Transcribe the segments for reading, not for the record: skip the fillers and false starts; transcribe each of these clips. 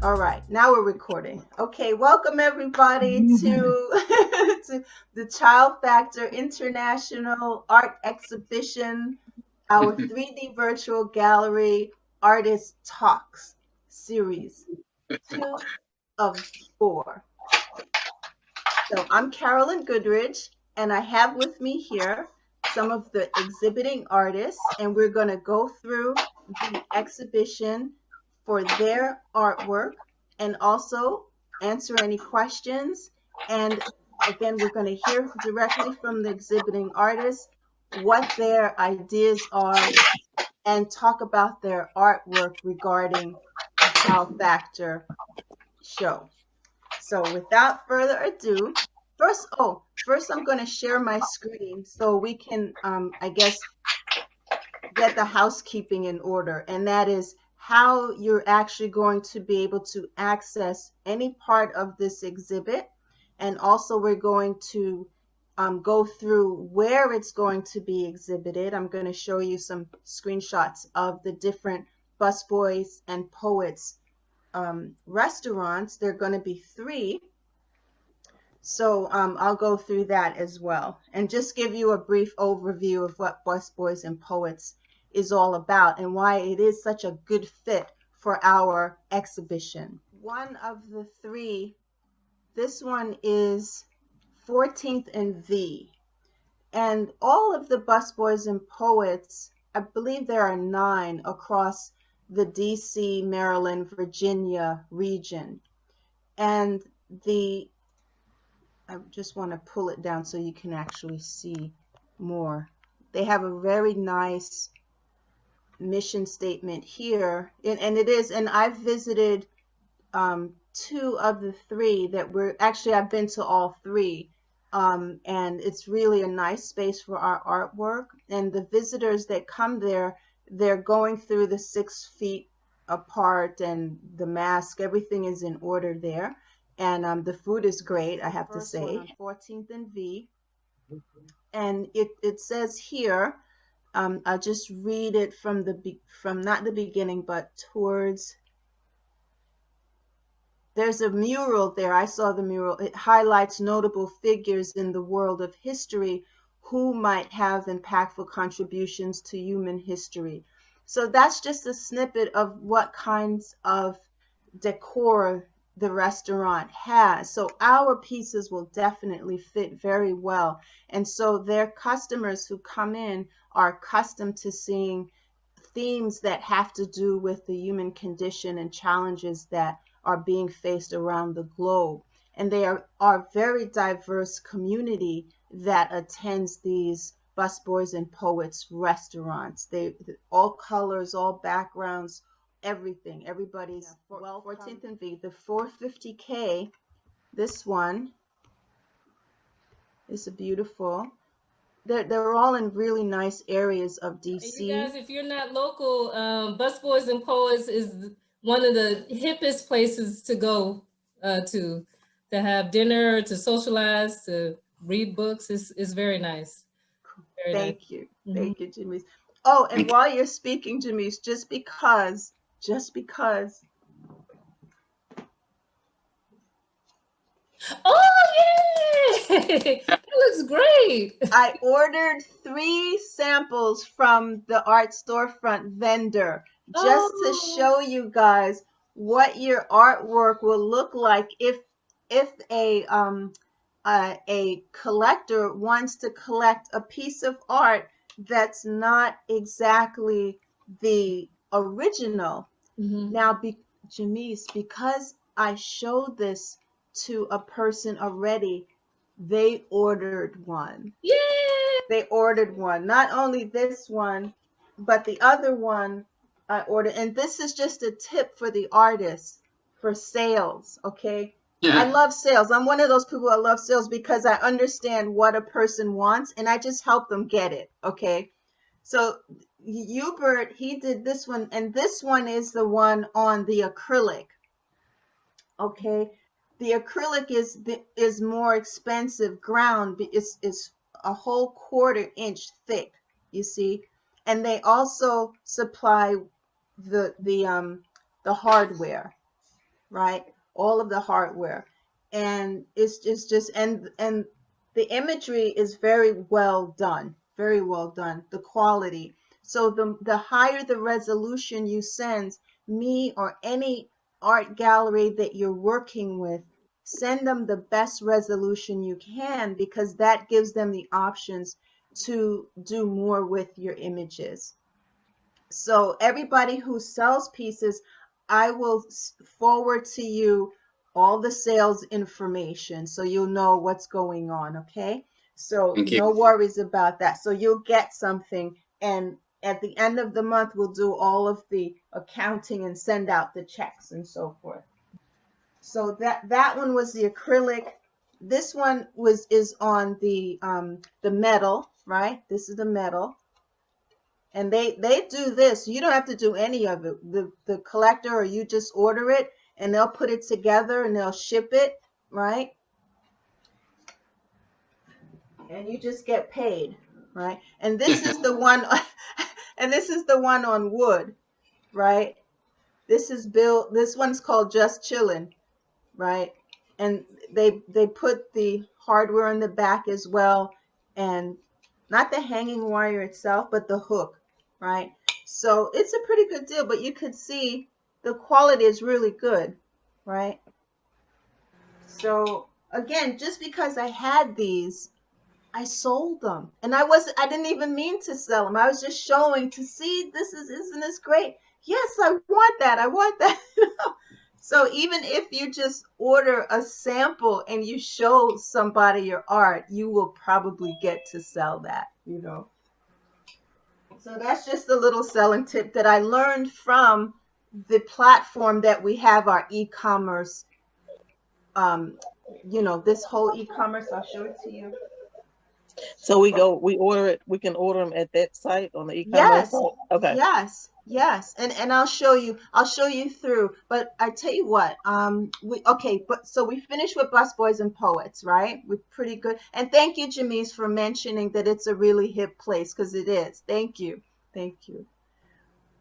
All right, now we're recording. Okay, welcome everybody to, to the Child Factor International Art Exhibition, our 3D Virtual Gallery Artist Talks series 2 of 4. So I'm Carolyn Goodridge, and I have with me here some of the exhibiting artists, and we're going to go through the exhibition for their artwork and also answer any questions. And again, we're going to hear directly from the exhibiting artists what their ideas are and talk about their artwork regarding the Child Factor show. So without further ado, first I'm going to share my screen so we can, I guess, get the housekeeping in order. And that is how you're actually going to be able to access any part of this exhibit. And also we're going to go through where it's going to be exhibited. I'm going to show you some screenshots of the different Busboys and Poets restaurants. There are going to be 3. So I'll go through that as well and just give you a brief overview of what Busboys and Poets is all about and why it is such a good fit for our exhibition. One of the 3, this one is 14th and V. And all of the Busboys and Poets, I believe there are 9 across the DC, Maryland, Virginia region. And I just want to pull it down so you can actually see more. They have a very nice mission statement here, and it is, and I've visited 2 of the 3 that were, actually I've been to all 3, and it's really a nice space for our artwork. And the visitors that come there, they're going through the 6 feet apart, and the mask, everything is in order there. And the food is great, I have to say. 14th and V. And it says here, I'll just read it from not the beginning, but towards, there's a mural there. I saw the mural. It highlights notable figures in the world of history who might have impactful contributions to human history. So that's just a snippet of what kinds of decor the restaurant has. So our pieces will definitely fit very well. And so their customers who come in are accustomed to seeing themes that have to do with the human condition and challenges that are being faced around the globe. And they are very diverse community that attends these Busboys and Poets restaurants. They all colors, all backgrounds, everything. Everybody's well. 14th and V, the 450K. This one is beautiful. They're all in really nice areas of DC. Hey, you guys, if you're not local, Busboys and Poets is one of the hippest places to go to have dinner, to socialize, to read books. It's very nice. Very Thank nice. you. Thank you, Jimmy. Oh, and while you're speaking, Jimmy, just because. Oh, yay! That looks great. I ordered 3 samples from the art storefront vendor just to show you guys what your artwork will look like if a collector wants to collect a piece of art that's not exactly the original. Now, Janice, because I showed this to a person already, they ordered one. Yay! They ordered one. Not only this one, but the other one I ordered. And this is just a tip for the artists for sales, okay? Yeah. I love sales. I'm one of those people that love sales because I understand what a person wants and I just help them get it, okay? So Hubert, he did this one, and this one is the one on the acrylic, okay? The acrylic is more expensive ground. It's a whole 1/4 inch thick, you see, and they also supply the hardware, right? All of the hardware. And it's just and the imagery is very well done, very well done, the quality. So the higher the resolution you send me or any art gallery that you're working with, send them the best resolution you can, because that gives them the options to do more with your images. So everybody who sells pieces, I will forward to you all the sales information so you'll know what's going on, okay? So Thank you. no worries about that. So you'll get something, and at the end of the month we'll do all of the accounting and send out the checks and so forth. So that one was the acrylic. This one is on the metal, right? This is the metal. And they do this. You don't have to do any of it. The collector, or you just order it and they'll put it together and they'll ship it, right? And you just get paid, right? And this is the one and this is the one on wood, right? This one's called Just Chillin', right? And they put the hardware in the back as well, and not the hanging wire itself, but the hook, right? So it's a pretty good deal, but you could see the quality is really good, right? So again, just because I had these, I sold them, and I didn't even mean to sell them. I was just showing to see, isn't this great? Yes, I want that. I want that. So even if you just order a sample and you show somebody your art, you will probably get to sell that, you know. So that's just a little selling tip that I learned from the platform that we have, our e-commerce, um, this whole e-commerce. I'll show it to you. So we order it. We can order them at that site on the e-commerce Yes, site. Okay. yes. And I'll show you through. But I tell you what, so we finished with Busboys and Poets, right? We're pretty good. And thank you, Jamise, for mentioning that it's a really hip place, because it is. Thank you. Thank you.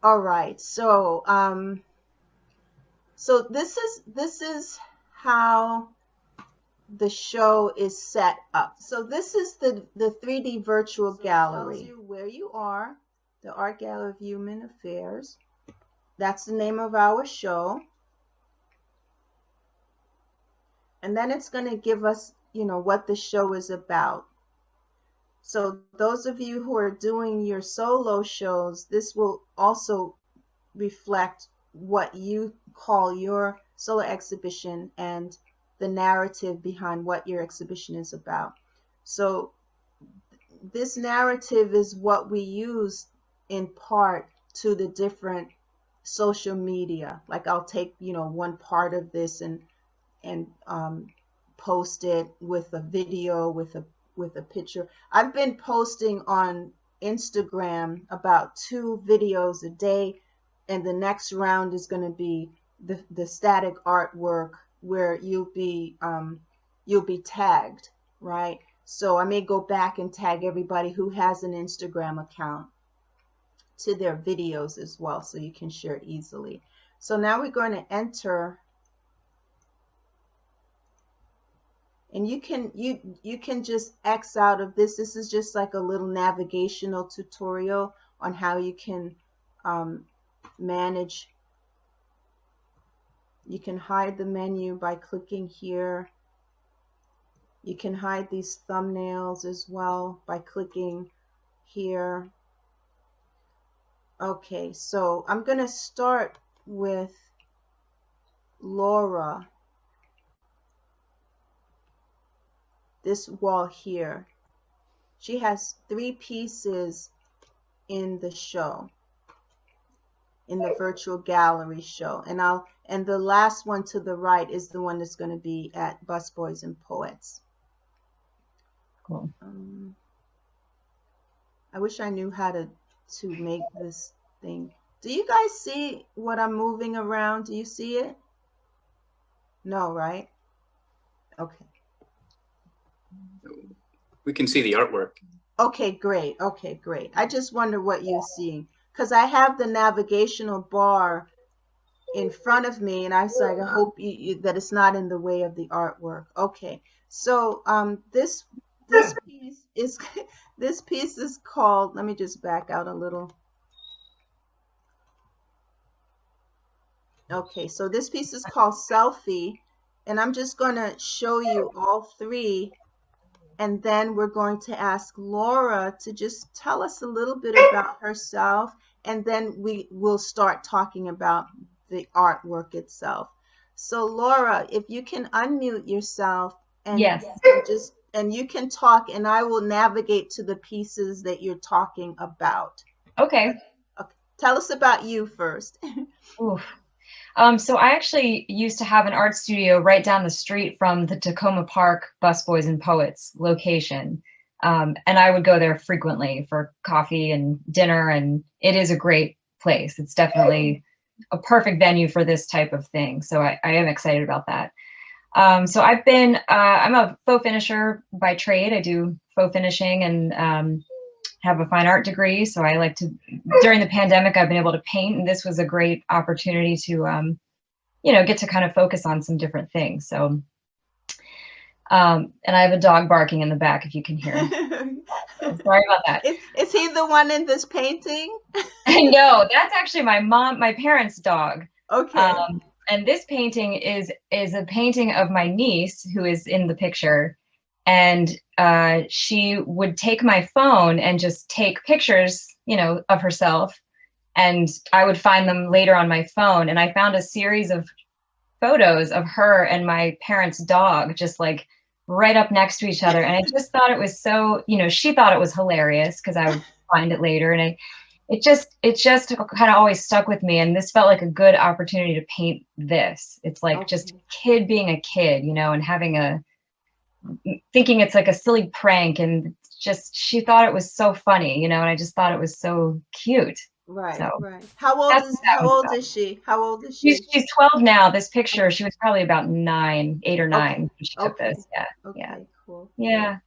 All right. So this is how the show is set up. So this is the 3D virtual gallery. It tells you where you are, the Art Gallery of Human Affairs. That's the name of our show. And then it's going to give us, what the show is about. So those of you who are doing your solo shows, this will also reflect what you call your solo exhibition and the narrative behind what your exhibition is about. So this narrative is what we use in part to the different social media. Like I'll take, one part of this and post it with a video, with a picture. I've been posting on Instagram about 2 videos a day, and the next round is going to be the static artwork, where you'll be tagged, right? So I may go back and tag everybody who has an Instagram account to their videos as well, so you can share it easily. So now we're going to enter, and you can just X out of this. This is just like a little navigational tutorial on how you can manage. You can hide the menu by clicking here. You can hide these thumbnails as well by clicking here. Okay, so I'm going to start with Laura. This wall here. She has 3 pieces in the show, in the virtual gallery show. And the last one to the right is the one that's going to be at Busboys and Poets. Cool. I wish I knew how to make this thing. Do you guys see what I'm moving around? Do you see it? No, right? Okay. We can see the artwork. Okay, great. Okay, great. I just wonder what you're seeing, because I have the navigational bar in front of me, and I was like, I hope that it's not in the way of the artwork. Okay, so this piece is this piece is called. Let me just back out a little. Okay, so this piece is called Selfie, and I'm just going to show you all three, and then we're going to ask Laura to just tell us a little bit about herself, and then we will start talking about the artwork itself. So Laura, if you can unmute yourself and Yes. and you can talk, and I will navigate to the pieces that you're talking about. Okay. Okay. Tell us about you first. Oof. So I actually used to have an art studio right down the street from the Tacoma Park Busboys and Poets location. And I would go there frequently for coffee and dinner, and it is a great place. It's definitely a perfect venue for this type of thing. So I am excited about that. So I'm a faux finisher by trade. I do faux finishing and have a fine art degree. So I like to, during the pandemic, I've been able to paint, and this was a great opportunity to, get to kind of focus on some different things. So, and I have a dog barking in the back, if you can hear. Sorry about that. Is he the one in this painting? No, that's actually my parents' dog. Okay. And this painting is a painting of my niece, who is in the picture. And she would take my phone and just take pictures, of herself. And I would find them later on my phone. And I found a series of photos of her and my parents' dog just like right up next to each other. And I just thought it was so, she thought it was hilarious because I would find it later. And it just kind of always stuck with me. And this felt like a good opportunity to paint this. It's like just a kid being a kid, and having thinking it's like a silly prank, and just she thought it was so funny, and I just thought it was so cute. Right, so right. How old is she? How old is she? She's 12 now. This picture, she was probably about 8 or 9 when she took this. Yeah. Okay, yeah. Cool. Yeah.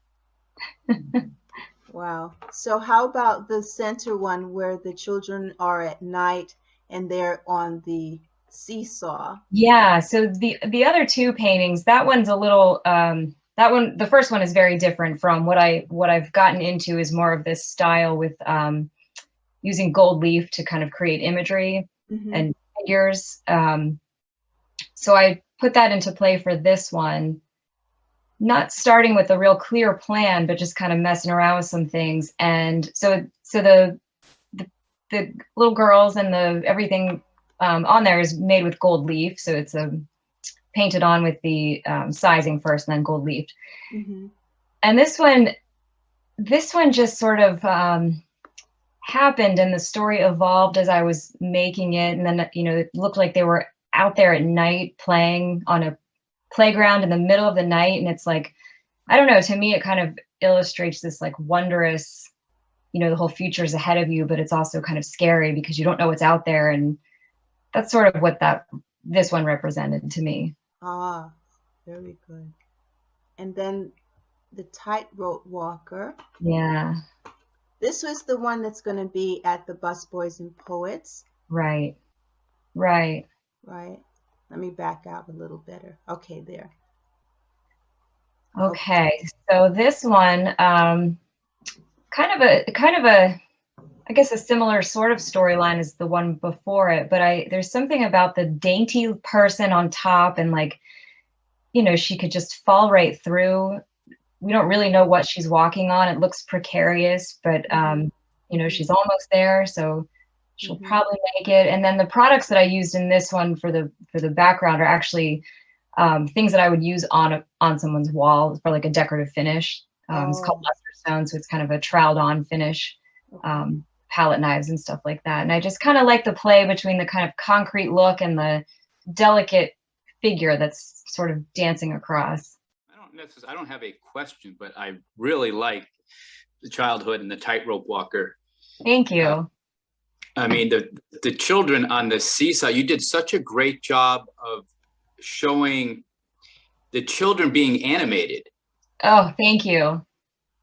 Wow. So how about the center one where the children are at night and they're on the seesaw? Yeah. So the other two paintings, that one's a little the first one is very different from what I've gotten into is more of this style with using gold leaf to kind of create imagery and figures. So I put that into play for this one, not starting with a real clear plan, but just kind of messing around with some things. And so the little girls and everything on there is made with gold leaf. So it's painted on with the sizing first and then gold leafed. And this one just sort of happened, and the story evolved as I was making it. And then, it looked like they were out there at night playing on a playground in the middle of the night. And it's like, I don't know, to me, it kind of illustrates this like wondrous, the whole future is ahead of you, but it's also kind of scary because you don't know what's out there. And that's sort of what this one represented to me. Ah, very good. And then the tightrope walker. Yeah. This was the one that's going to be at the Busboys and Poets. Right. Right. Let me back out a little better. Okay, there. Okay. So this one, kind of a, I guess a similar sort of storyline as the one before it, but there's something about the dainty person on top, and like, she could just fall right through. We don't really know what she's walking on. It looks precarious, but she's almost there, so she'll probably make it. And then the products that I used in this one for the background are actually things that I would use on someone's wall for like a decorative finish. It's called luster stone, so it's kind of a troweled on finish. Palette knives and stuff like that. And I just kind of like the play between the kind of concrete look and the delicate figure that's sort of dancing across. I don't have a question, but I really like the childhood and the tightrope walker. Thank you. I mean, the children on the seesaw, you did such a great job of showing the children being animated. Oh, thank you.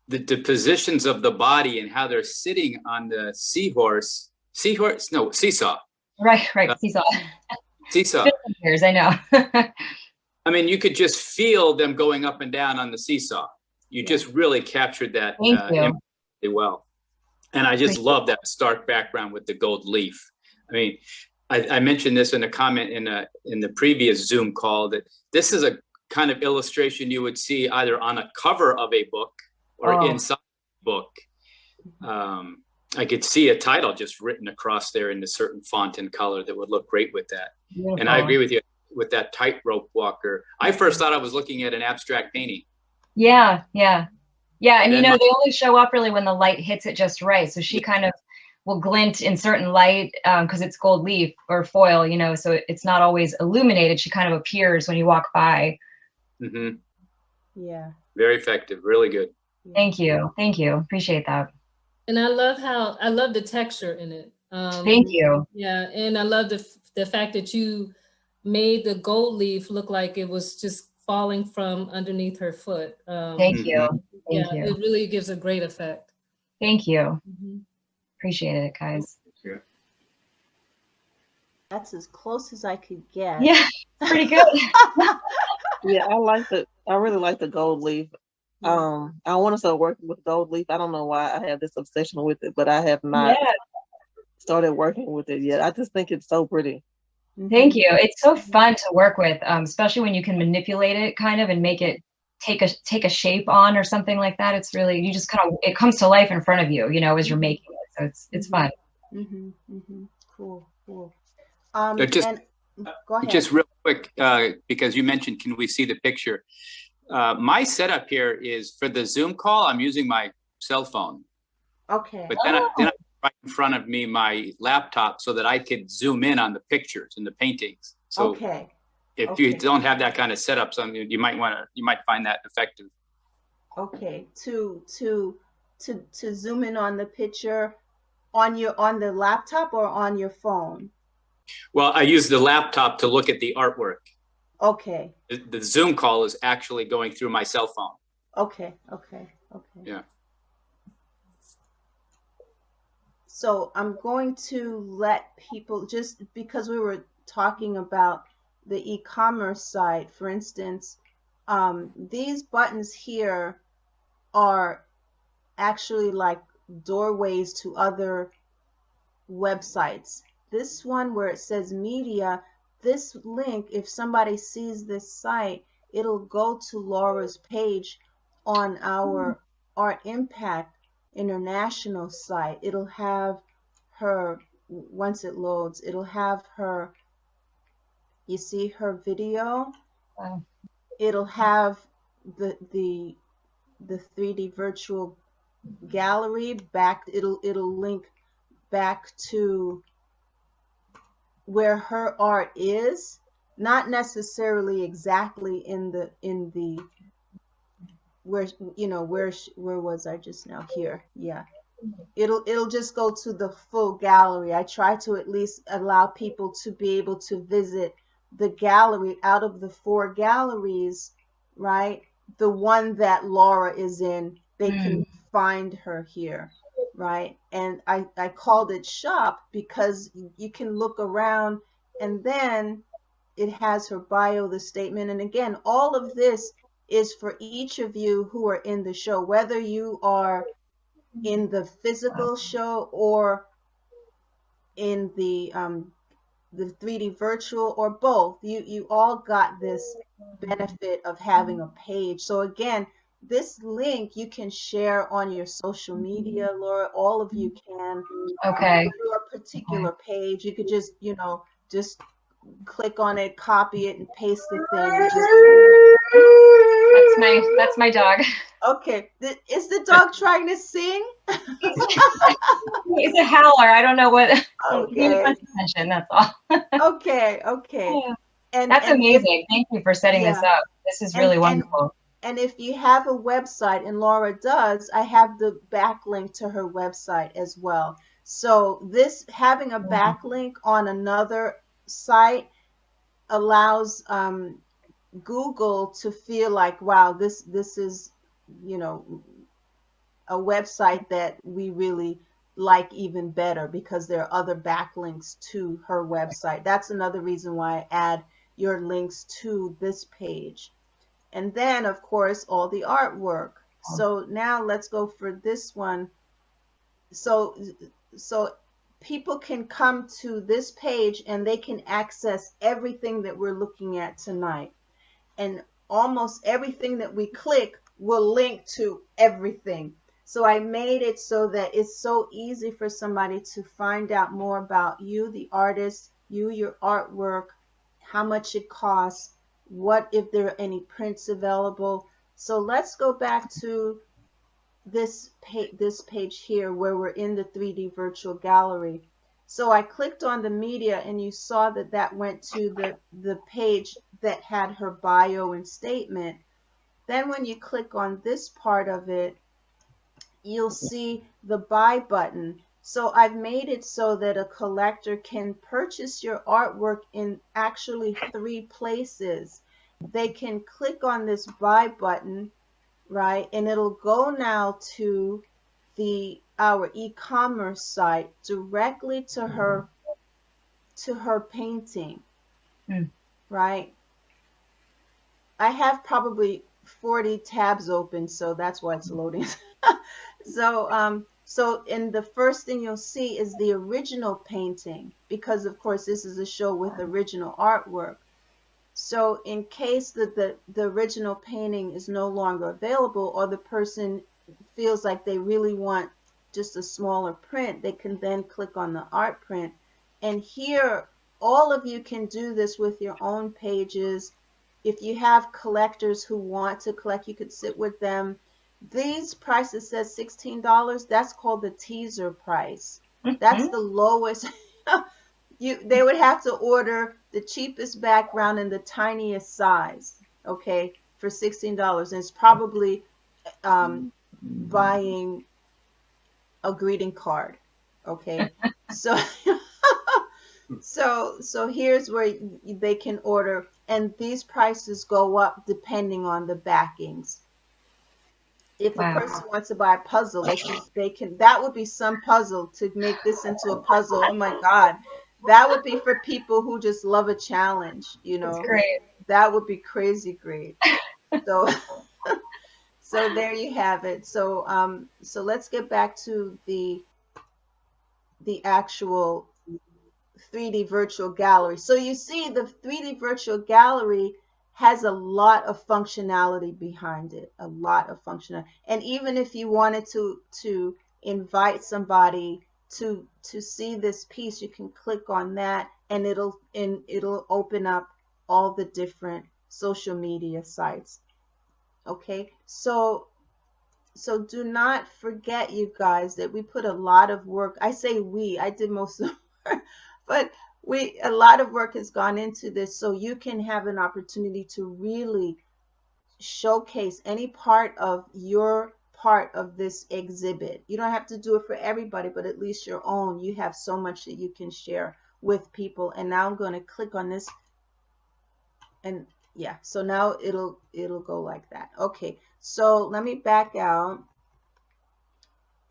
The positions of the body and how they're sitting on the seesaw. Right, seesaw. Seesaw. Years, I know. I mean, you could just feel them going up and down on the seesaw. You Yeah. just really captured that Thank you. image really well. And I just love that stark background with the gold leaf. I mean, I mentioned this in a comment in the previous Zoom call, that this is a kind of illustration you would see either on a cover of a book or inside a book. I could see a title just written across there in a certain font and color that would look great with that. Beautiful. And I agree with you with that tightrope walker. I first thought I was looking at an abstract painting. Yeah. And And you then know, they only show up really when the light hits it just right. So she kind of will glint in certain light because it's gold leaf or foil, you know, so it's not always illuminated. She kind of appears when you walk by. Mm-hmm. Yeah. Very effective. Really good. Thank you. Appreciate that. And I love the texture in it. Thank you. Yeah, and I love the fact that you made the gold leaf look like it was just falling from underneath her foot. Thank you. Thank you. It really gives a great effect. Thank you. Mm-hmm. Appreciate it, guys. That's as close as I could get. Yeah, pretty good. Yeah, I really like the gold leaf. I want to start working with gold leaf. I don't know why I have this obsession with it, but I have not started working with it yet. I just think it's so pretty. Thank you. It's so fun to work with, especially when you can manipulate it kind of and make it take a shape on or something like that. It's really, you just kind of, it comes to life in front of you, you know, as you're making it. So it's fun. Cool. Go ahead. Just real quick, because you mentioned, can we see the picture? My setup here is for the Zoom call, I'm using my cell phone. Okay. But then I right in front of me my laptop so that I could zoom in on the pictures and the paintings. So if you don't have that kind of setup, you might find that effective. Okay. To zoom in on the picture on the laptop or on your phone? Well, I use the laptop to look at the artwork. Okay. The Zoom call is actually going through my cell phone. Okay. Yeah. So I'm going to let people, just because we were talking about the e-commerce site, for instance, these buttons here are actually like doorways to other websites. This one where it says media, this link, if somebody sees this site, it'll go to Laura's page on our Art Impact International site. It'll have her, once it loads, it'll have her, you see her video? Wow. It'll have the 3D virtual gallery back, it'll link back to where her art is, not necessarily exactly in the where, you know, where was I just now? Here. Yeah. It'll just go to the full gallery. I try to at least allow people to be able to visit the gallery. Out of the 4 galleries, right? The one that Laura is in, they can find her here, right? And I called it shop because you can look around, and then it has her bio, the statement. And again, all of this is for each of you who are in the show, whether you are in the physical show or in the 3D virtual, or both. You all got this benefit of having a page. So again, this link you can share on your social media, Laura. All of you can. Okay. Your particular page, you could just, you know, just click on it, copy it, and paste the thing. That's my dog. Okay. Is the dog trying to sing? He's a howler. I don't know what. He Okay. wants attention. That's all. Okay. Yeah. And That's amazing. Thank you for setting this up. This is really wonderful. And if you have a website, and Laura does, I have the backlink to her website as well. So this, having a backlink on another site, allows Google to feel like, wow, this is, you know, a website that we really like even better because there are other backlinks to her website. That's another reason why I add your links to this page. And then, of course, all the artwork. So now let's go for this one. So people can come to this page and they can access everything that we're looking at tonight. And almost everything that we click will link to everything. So I made it so that it's so easy for somebody to find out more about you, the artist, you, your artwork, how much it costs, what if there are any prints available. So let's go back to this page here where we're in the 3D virtual gallery. So I clicked on the media and you saw that that went to the page that had her bio and statement. Then when you click on this part of it, you'll see the buy button. So I've made it so that a collector can purchase your artwork in actually 3 places. They can click on this buy button, right? And it'll go now to our e-commerce site directly to her painting, right? I have probably 40 tabs open, so that's why it's loading. So in the first thing you'll see is the original painting, because of course this is a show with original artwork. So in case that the original painting is no longer available, or the person feels like they really want just a smaller print, they can then click on the art print. And here, all of you can do this with your own pages. If you have collectors who want to collect, you could sit with them. These prices says $16. That's called the teaser price. That's the lowest. They would have to order the cheapest background and the tiniest size, okay, for $16. And it's probably buying a greeting card, okay? So so here's where they can order, and these prices go up depending on the backings. If a person wants to buy a puzzle, they can that would be some puzzle to make this into a puzzle. Oh my God. That would be for people who just love a challenge, you know. That's great. That would be crazy great. So so there you have it. So so let's get back to the actual 3D virtual gallery. So you see the 3D virtual gallery has a lot of functionality behind it, a lot of functionality. And even if you wanted to invite somebody to see this piece, you can click on that and it'll open up all the different social media sites. Okay, so do not forget, you guys, that we put a lot of work. I say we, I did most of the work, but a lot of work has gone into this, so you can have an opportunity to really showcase any part of your part of this exhibit. You don't have to do it for everybody, but at least your own. You have so much that you can share with people. And now I'm going to click on this, and yeah, so now it'll go like that. Okay, so let me back out.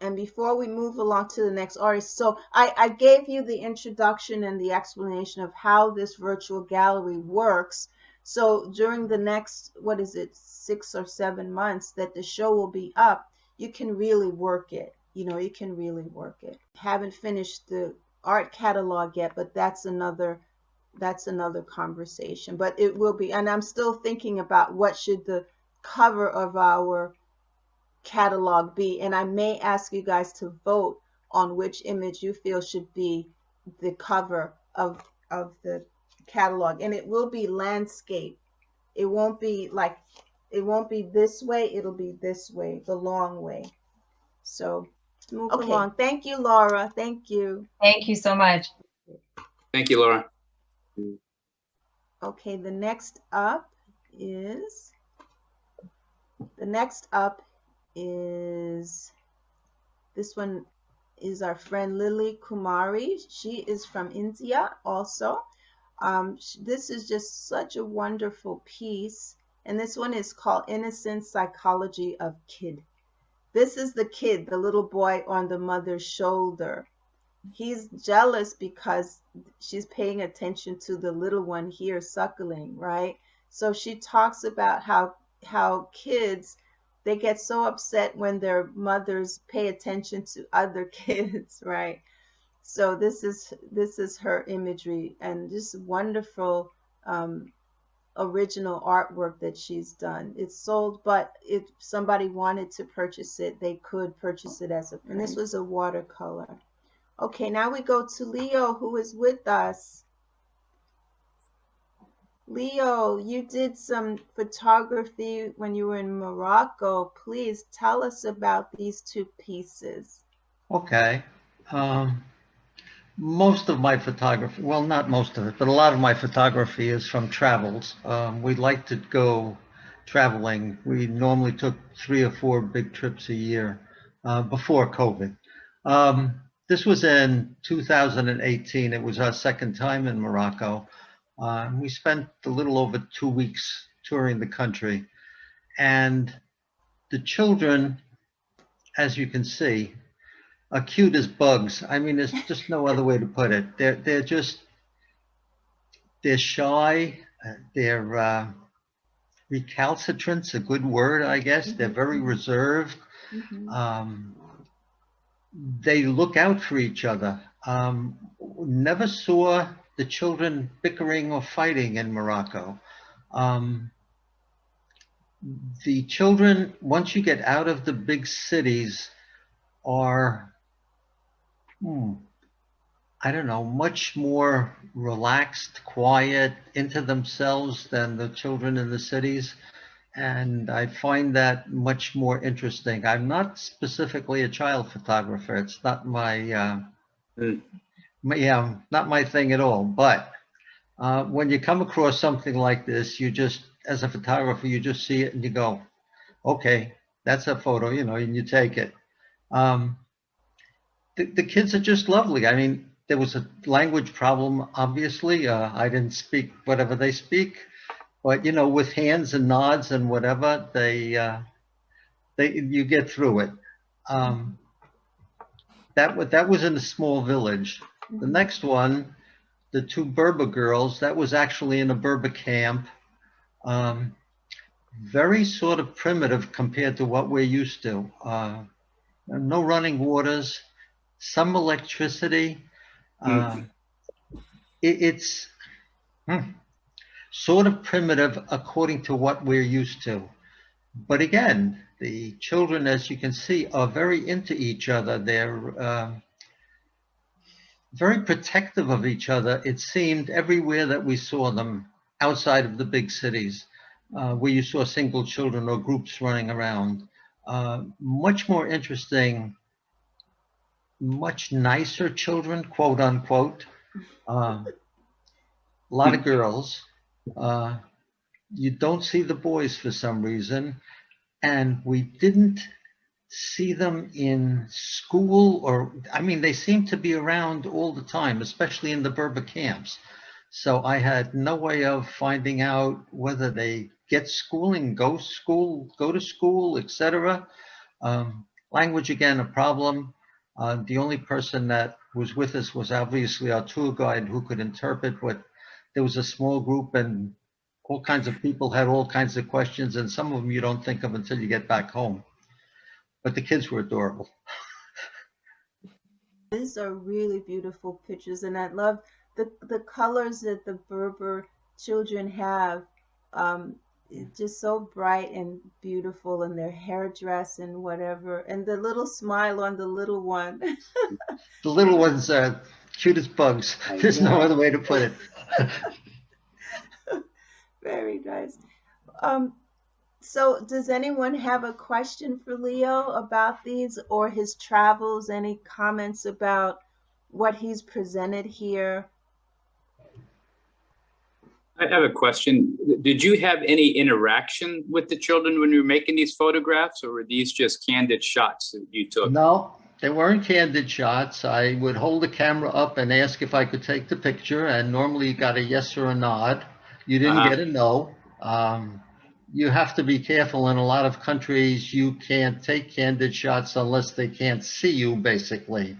And before we move along to the next artist, so I gave you the introduction and the explanation of how this virtual gallery works. So during the next, 6 or 7 months that the show will be up, you can really work it. You know, you can really work it. Haven't finished the art catalog yet, but that's another conversation. But it will be, and I'm still thinking about what should the cover of our catalog be, and I may ask you guys to vote on which image you feel should be the cover of the catalog. And it will be landscape. It won't be this way, it'll be this way, the long way. So move along. Thank you, Laura. Thank you. Thank you so much. Thank you, Laura. Okay, the next up is this one is our friend Lily Kumari. She is from India also. This is just such a wonderful piece. And this one is called Innocent Psychology of Kid. This is the kid, the little boy on the mother's shoulder. He's jealous because she's paying attention to the little one here suckling, right? So she talks about how kids, they get so upset when their mothers pay attention to other kids, right? So this is her imagery, and just wonderful original artwork that she's done. It's sold, but if somebody wanted to purchase it, they could purchase it as a, and this was a watercolor. Okay, now we go to Leo, who is with us. Leo, you did some photography when you were in Morocco. Please tell us about these two pieces. Okay. Most of my photography, well, not most of it, but a lot of my photography is from travels. We like to go traveling. We normally took 3 or 4 big trips a year before COVID. This was in 2018. It was our second time in Morocco. We spent a little over 2 weeks touring the country. And the children, as you can see, are cute as bugs. I mean, there's just no other way to put it. They're shy. They're recalcitrant's a good word, I guess. They're very reserved. They look out for each other. Never saw the children bickering or fighting in Morocco. The children, once you get out of the big cities, are I don't know, much more relaxed, quiet, into themselves than the children in the cities. And I find that much more interesting. I'm not specifically a child photographer. It's not my, not my thing at all. But when you come across something like this, you just, as a photographer, you just see it and you go, okay, that's a photo, you know, and you take it. The kids are just lovely. I mean, there was a language problem, obviously. I didn't speak whatever they speak, but you know, with hands and nods and whatever, you get through it. That was in a small village. The next one, the 2 Berber girls, that was actually in a Berber camp. Very sort of primitive compared to what we're used to. No running waters. Some electricity. It's sort of primitive according to what we're used to. But again, the children, as you can see, are very into each other. They're very protective of each other. It seemed everywhere that we saw them outside of the big cities, where you saw single children or groups running around. Much more interesting, much nicer children, quote unquote. A lot of girls. You don't see the boys for some reason. And we didn't see them in school, or, I mean, they seem to be around all the time, especially in the Berber camps. So I had no way of finding out whether they get schooling, go to school, etc. Language, again, a problem. The only person that was with us was obviously our tour guide who could interpret, but there was a small group and all kinds of people had all kinds of questions, and some of them you don't think of until you get back home. But the kids were adorable. These are really beautiful pictures, and I love the colors that the Berber children have. Just so bright and beautiful, and their hairdress and whatever, and the little smile on the little one. The little ones are cute as bugs. There's no other way to put it. Very nice. So does anyone have a question for Leo about these or his travels? Any comments about what he's presented here? I have a question. Did you have any interaction with the children when you were making these photographs, or were these just candid shots that you took? No, they weren't candid shots. I would hold the camera up and ask if I could take the picture, and normally you got a yes or a nod. You didn't get a no. you have to be careful. In a lot of countries, you can't take candid shots unless they can't see you, basically.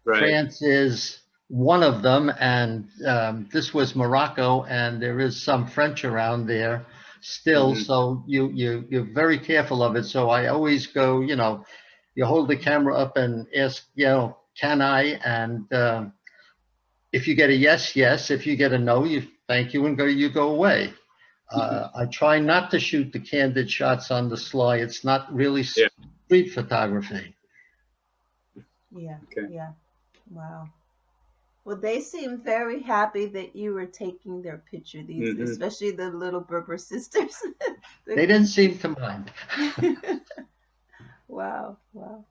Right. France is one of them, and this was Morocco, and there is some French around there still, so you're very careful of it. So I always go, you hold the camera up and ask, can I? And if you get a yes, yes. If you get a no, you thank you and you go away. I try not to shoot the candid shots on the sly. It's not really street photography. Yeah. Okay. Yeah. Wow. Well, they seem very happy that you were taking their picture, especially the little Berber sisters. They didn't seem to mind. Wow. Wow.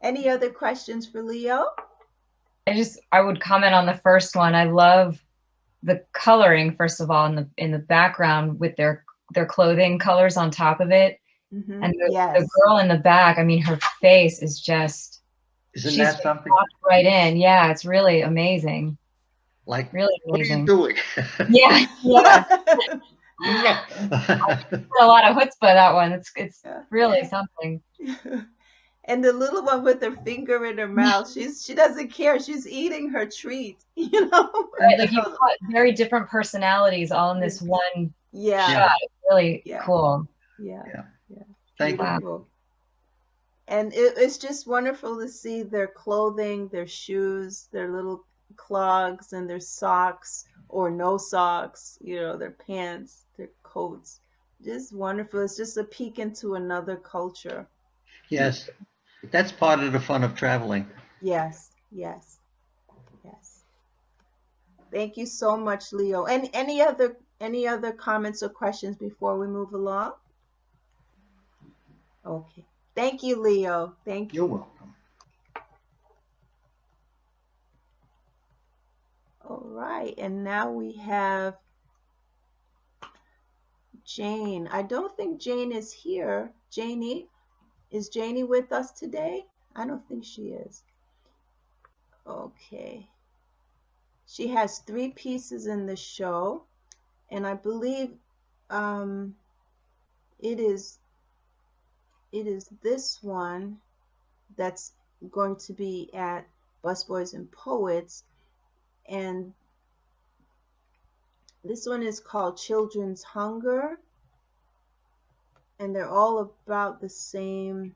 Any other questions for Leo? I would comment on the first one. I love the coloring, first of all, in the background with their clothing colors on top of it. Mm-hmm. And the girl in the back, I mean, her face is just, isn't that something? Popped right in. Yeah, it's really amazing. Like, really amazing. What are you doing? Yeah. A lot of chutzpah, that one. It's really something. And the little one with her finger in her mouth, she doesn't care. She's eating her treat, Right, like you've got very different personalities all in this one shot. It's really cool. Yeah. Thank you. And it's just wonderful to see their clothing, their shoes, their little clogs, and their socks or no socks, their pants, their coats. Just wonderful. It's just a peek into another culture. Yes. That's part of the fun of traveling. Yes. Thank you so much, Leo. And any other comments or questions before we move along? Okay. Thank you, Leo. Thank you. You're welcome. All right. And now we have Jane. I don't think Jane is here. Janie, is Janie with us today? I don't think she is. Okay. She has 3 pieces in the show, and I believe it is this one that's going to be at Busboys and Poets, and this one is called Children's Hunger, and they're all about the same,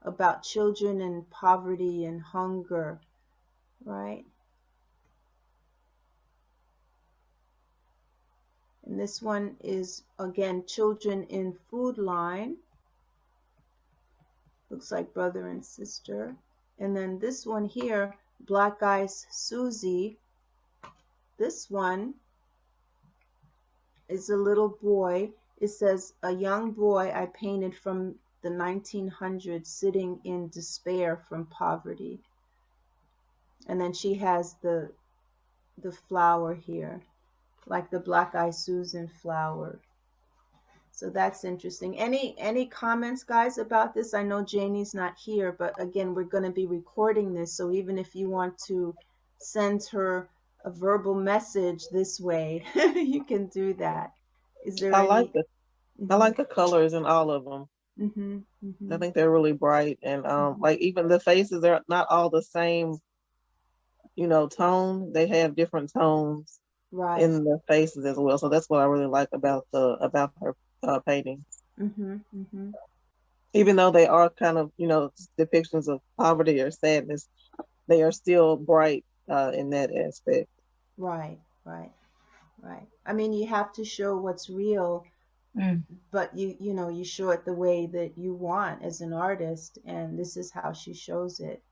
about children and poverty and hunger, right? And this one is, again, Children in Food Line. Looks like brother and sister. And then this one here, Black Eyes Susie. This one is a little boy. It says, a young boy I painted from the 1900s sitting in despair from poverty. And then she has the flower here, like the Black Eyed Susan flower. So that's interesting. Any comments, guys, about this? I know Janie's not here, but again, we're going to be recording this, so even if you want to send her a verbal message this way, you can do that. Is there I like the colors in all of them. I think they're really bright, and like even the faces are not all the same, tone. They have different tones in the faces as well. So that's what I really like about her paintings. Even though they are kind of depictions of poverty or sadness, they are still bright in that aspect. Right. I mean, you have to show what's real, but you show it the way that you want as an artist, and this is how she shows it.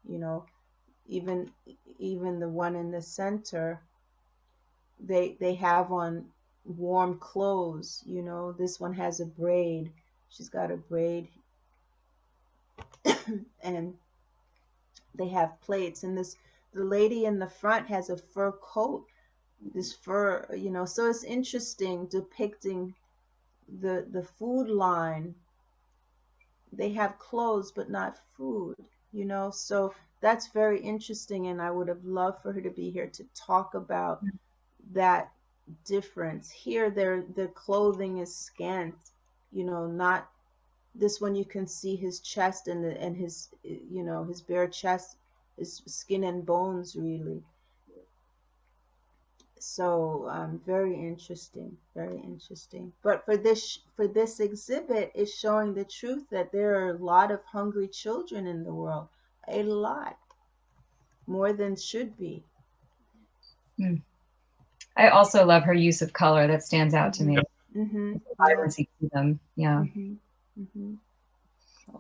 Even the one in the center, they have on warm clothes. This one has a braid. She's got a braid, and they have plates. And the lady in the front has a fur coat. This fur, so it's interesting depicting the food line. They have clothes but not food, so that's very interesting, and I would have loved for her to be here to talk about that difference. Here the clothing is scant, not this one. You can see his chest and his, his bare chest, his skin and bones, really. So very interesting, very interesting. But for this exhibit, it's showing the truth that there are a lot of hungry children in the world, a lot more than should be. I also love her use of color. That stands out to me. Vibrancy to them. Yeah.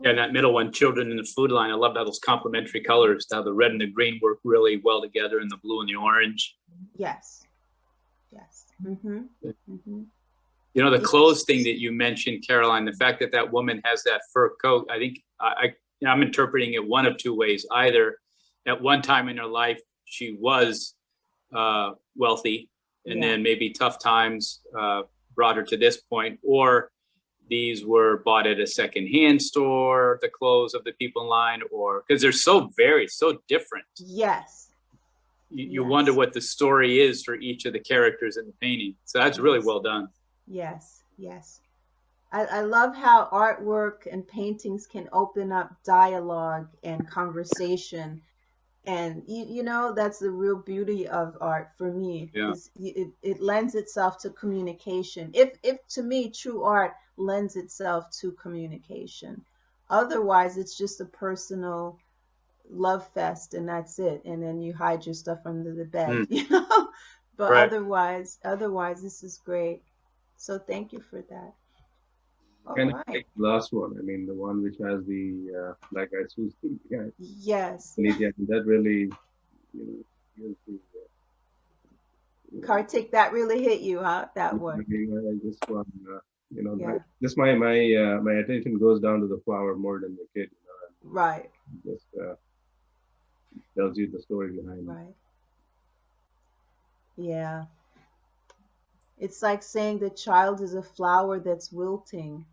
Yeah, and that middle one, children in the food line. I love how those complementary colors, how the red and the green work really well together, and the blue and the orange. Yes. You know, the clothes thing that you mentioned, Caroline, the fact that that woman has that fur coat, I think I'm interpreting it one of two ways. Either at one time in her life, she was wealthy, and then maybe tough times brought her to this point, or these were bought at a secondhand store, the clothes of the people in line, or because they're so varied, so different. Yes. You wonder what the story is for each of the characters in the painting. So that's really well done. Yes. I love how artwork and paintings can open up dialogue and conversation. And, that's the real beauty of art for me. Yeah. Is it lends itself to communication. If to me, true art lends itself to communication. Otherwise, it's just a personal love fest and that's it, and then you hide your stuff under the bed. But right. otherwise this is great, so thank you for that. Can I take the last one? I mean, the one which has the black eyed Susie. Yes. Yeah, that really, Kartik, that really hit you, huh? That one. This one, just my attention goes down to the flower more than the kid. Right. Just tells you the story behind it. Right. Yeah. It's like saying the child is a flower that's wilting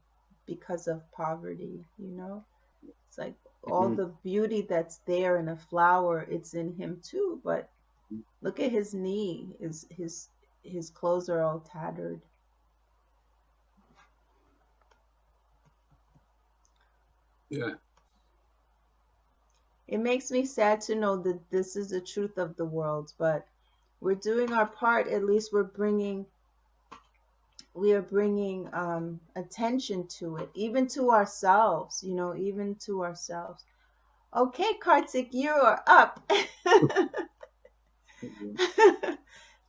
because of poverty, It's like all the beauty that's there in a flower, it's in him too, but look at his knee. His clothes are all tattered. Yeah. It makes me sad to know that this is the truth of the world, but we're doing our part. At least we are bringing attention to it, even to ourselves, even to ourselves. Okay, Kartik, you are up.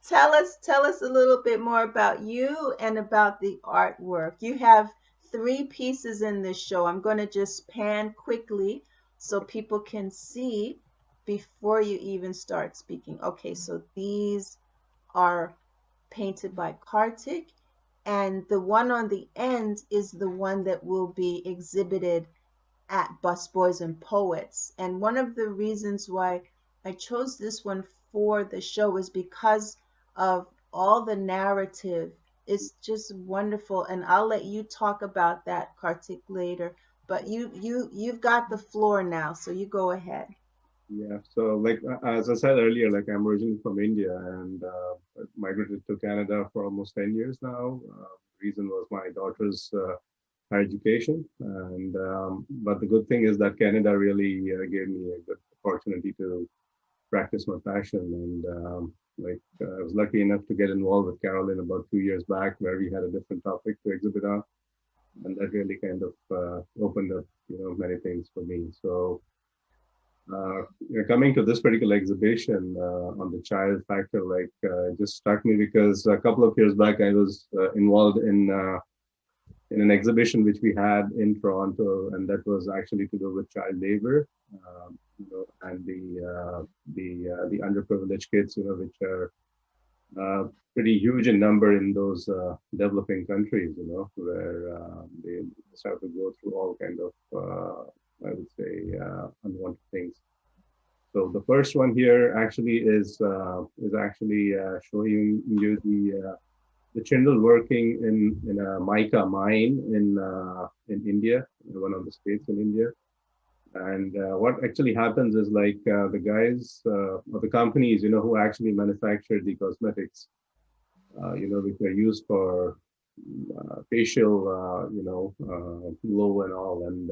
Tell us a little bit more about you and about the artwork. You have 3 pieces in this show. I'm going to just pan quickly so people can see before you even start speaking. Okay, so these are painted by Kartik, and the one on the end is the one that will be exhibited at Busboys and Poets. And one of the reasons why I chose this one for the show is because of all the narrative. It's just wonderful, and I'll let you talk about that, Kartik, later. But you've got the floor now, so you go ahead. Yeah. So, like as I said earlier, like I'm originally from India and migrated to Canada for almost 10 years now. Reason was my daughter's higher education, and but the good thing is that Canada really gave me a good opportunity to practice my passion. And I was lucky enough to get involved with Carolyn about 2 years back, where we had a different topic to exhibit on, and that really kind of opened up, many things for me. So, coming to this particular exhibition on the child factor, it just struck me because a couple of years back I was involved in an exhibition which we had in Toronto, and that was actually to do with child labor, and the underprivileged kids, which are pretty huge in number in those developing countries, where they just have to go through all kind of, I would say, unwanted things. So the first one here actually is actually showing you the children working in a mica mine in India, one of the states in India. And what actually happens is the guys or the companies, who actually manufacture the cosmetics, which are used for facial, glow and all, and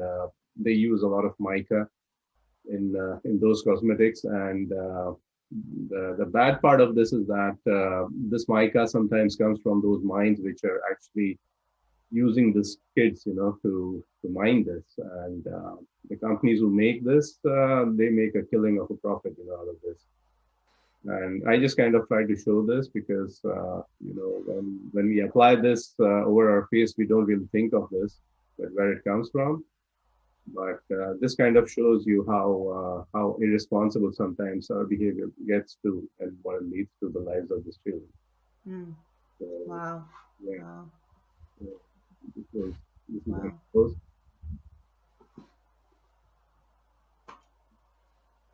they use a lot of mica in those cosmetics. And the bad part of this is that this mica sometimes comes from those mines which are actually using the kids, to mine this. And the companies who make this, they make a killing of a profit, out of this. And I just kind of try to show this because, when we apply this over our face, we don't really think of this, but where it comes from. But this kind of shows you how irresponsible sometimes our behavior gets to, and what it leads to the lives of the children. Mm. So, Wow. yeah. Wow. This is Wow. close.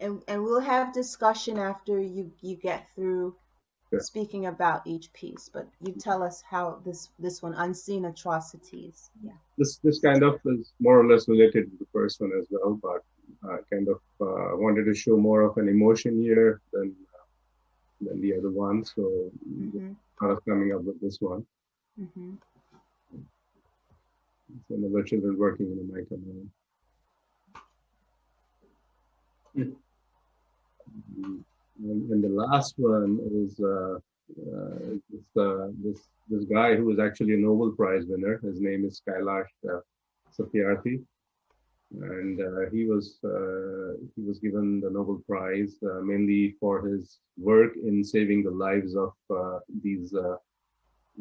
And we'll have discussion after you get through Sure. speaking about each piece. But you tell us how this one, Unseen Atrocities. Yeah. This kind of is more or less related to the first one as well, but kind of wanted to show more of an emotion here than the other one. So kind of coming up with this one. Mm-hmm. So another children working in a mica mine. And the last one is this guy who is actually a Nobel Prize winner. His name is Kailash Satyarthi, and he was given the Nobel Prize mainly for his work in saving the lives of these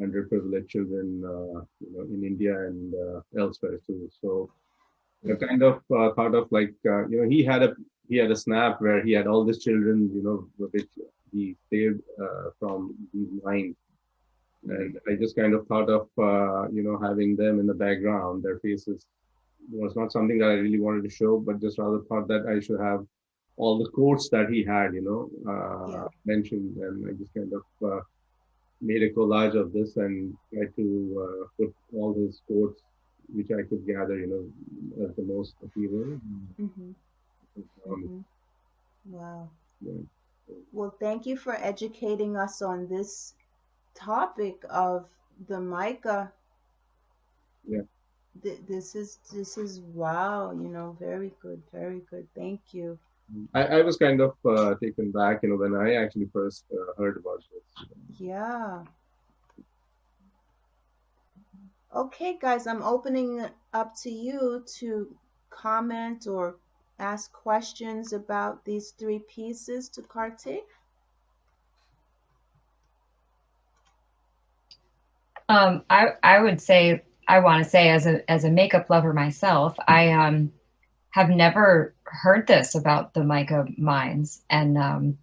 underprivileged children, in India and elsewhere too. So I kind of thought of like, he had a snap where he had all these children, which he saved from these mines. And I just kind of thought of, having them in the background. Their faces was not something that I really wanted to show, but just rather thought that I should have all the quotes that he had, mentioned. And I just kind of made a collage of this and tried to put all his quotes, which I could gather, as the most appealing. Mm-hmm. Mm-hmm. Wow. Yeah. Well, thank you for educating us on this topic of the mica. Yeah. This is wow, very good, very good. Thank you. I was kind of taken back, when I actually first heard about this. Yeah. Okay, guys, I'm opening it up to you to comment or ask questions about these three pieces to Kartik. I would say, I want to say, as a makeup lover myself, I have never heard this about the mica mines. And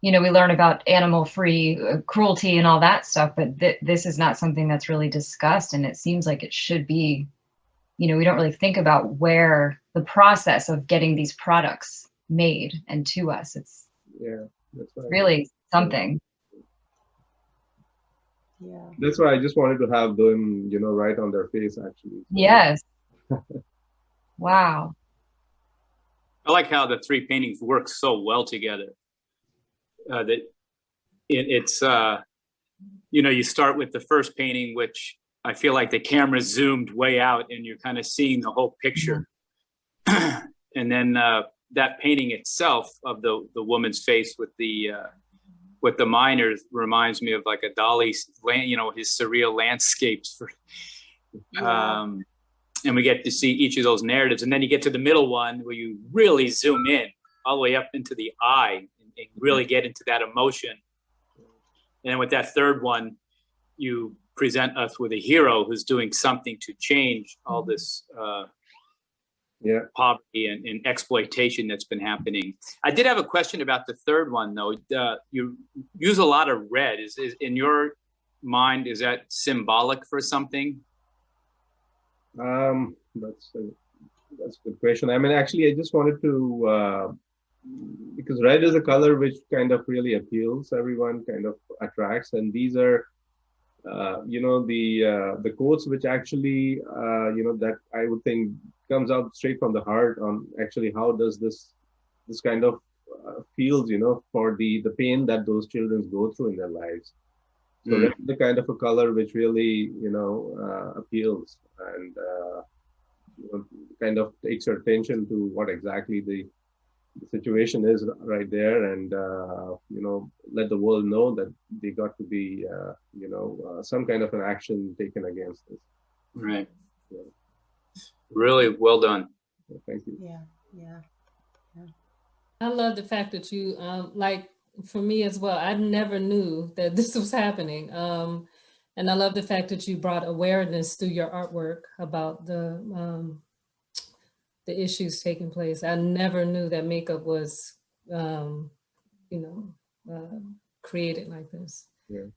we learn about animal-free cruelty and all that stuff, but this is not something that's really discussed, and it seems like it should be. We don't really think about where the process of getting these products made and to us. It's that's right. really something. Yeah. That's why I just wanted to have them, right on their face, actually. So. Yes. Wow. I like how the three paintings work so well together. That it's you start with the first painting, which I feel like the camera zoomed way out and you're kind of seeing the whole picture. Mm-hmm. And then that painting itself of the woman's face with the miners reminds me of like a Dali's, his surreal landscapes. And we get to see each of those narratives. And then you get to the middle one where you really zoom in all the way up into the eye and really get into that emotion. And then with that third one, you present us with a hero who's doing something to change all this poverty and exploitation that's been happening. I did have a question about the third one, though. You use a lot of red. Is in your mind, is that symbolic for something? That's a good question. I mean, actually, I just wanted to, because red is a color which kind of really appeals, everyone kind of attracts, and these are the quotes which actually that I would think comes out straight from the heart on actually how does this kind of feels for the pain that those children go through in their lives. So red is the kind of a color which really, appeals and kind of takes your attention to what exactly the situation is right there, and let the world know that they got to be, some kind of an action taken against this. Right. Yeah. Really well done. Thank you. Yeah, yeah. I love the fact that you, like for me as well, I never knew that this was happening. And I love the fact that you brought awareness through your artwork about the issues taking place. I never knew that makeup was, created like this. Yeah.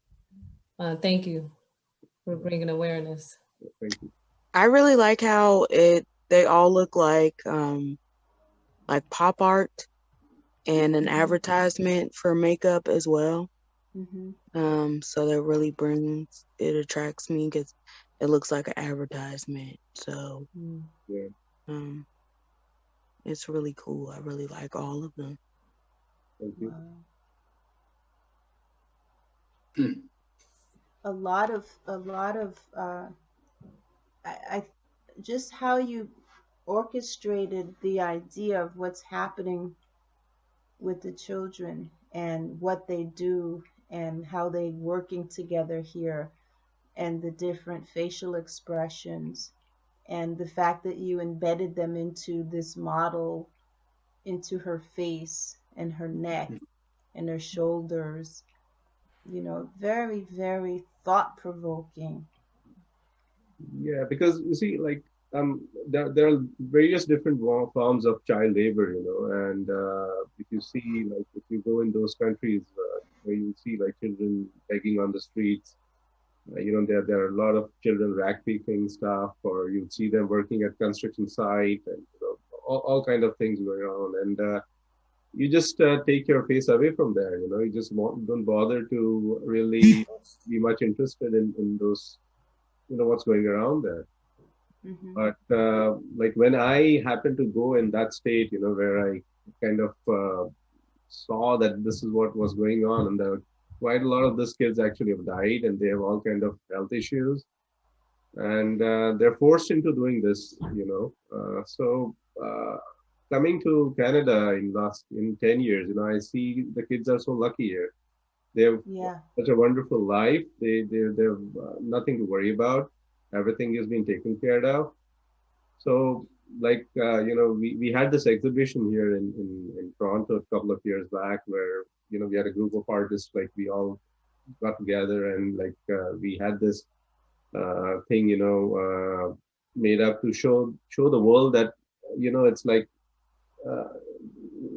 Thank you for bringing awareness. Thank you. I really like how they all look like pop art and an advertisement for makeup as well. So that really attracts me because it looks like an advertisement. So yeah. It's really cool. I really like all of them. Thank you. A lot of I just how you orchestrated the idea of what's happening with the children and what they do and how they working together here and the different facial expressions and the fact that you embedded them into this model, into her face and her neck and her shoulders, very, very thought-provoking. Yeah, because you see, like, there are various different forms of child labor, and if you see, like, if you go in those countries where you see, like, children begging on the streets, there are a lot of children rag picking stuff, or you'd see them working at construction site, and all kind of things going on, and you just take your face away from there. You just don't bother to really be much interested in those, what's going around there. But like when I happened to go in that state, where I kind of saw that this is what was going on, and quite a lot of these kids actually have died, and they have all kind of health issues, and they're forced into doing this. So coming to Canada in 10 years, I see the kids are so lucky here. They have such a wonderful life. They have nothing to worry about. Everything is being taken care of. So, like, we had this exhibition here in Toronto a couple of years back where, we had a group of artists, like, we all got together and, like, we had this thing, made up to show the world that, it's like,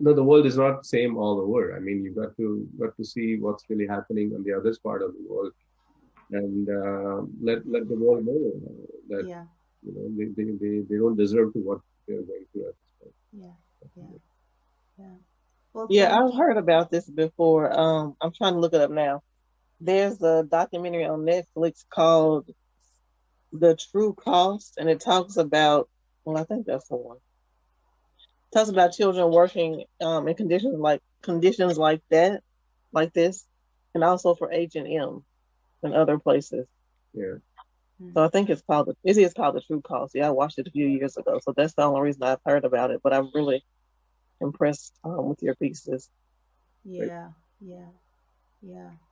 no, the world is not the same all over. I mean, you got to see what's really happening on the other part of the world, and let the world know that they don't deserve to what they're going through at this point. Well, I've heard about this before. I'm trying to look it up now. There's a documentary on Netflix called The True Cost, and it talks about, well, I think that's the one. It talks about children working in conditions like that, like this, and also for H&M and other places. Yeah. So I think it's called The True Cost. Yeah, I watched it a few years ago, so that's the only reason I've heard about it. But I'm really impressed with your pieces. Yeah.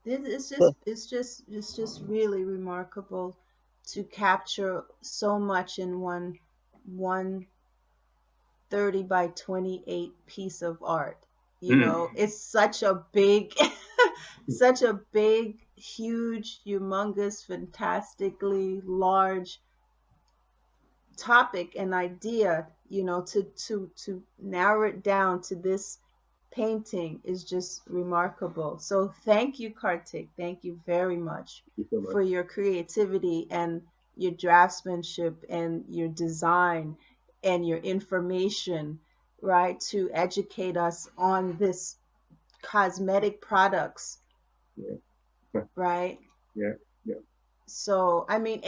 It's just really remarkable to capture so much in one 30 by 28 piece of art. It's such a big, huge, humongous, fantastically large topic and idea, to narrow it down to this painting is just remarkable. So thank you, Kartik. Thank you very much for your creativity and your draftsmanship and your design and your information, right, to educate us on this cosmetic products. Right? Yeah. So, I mean,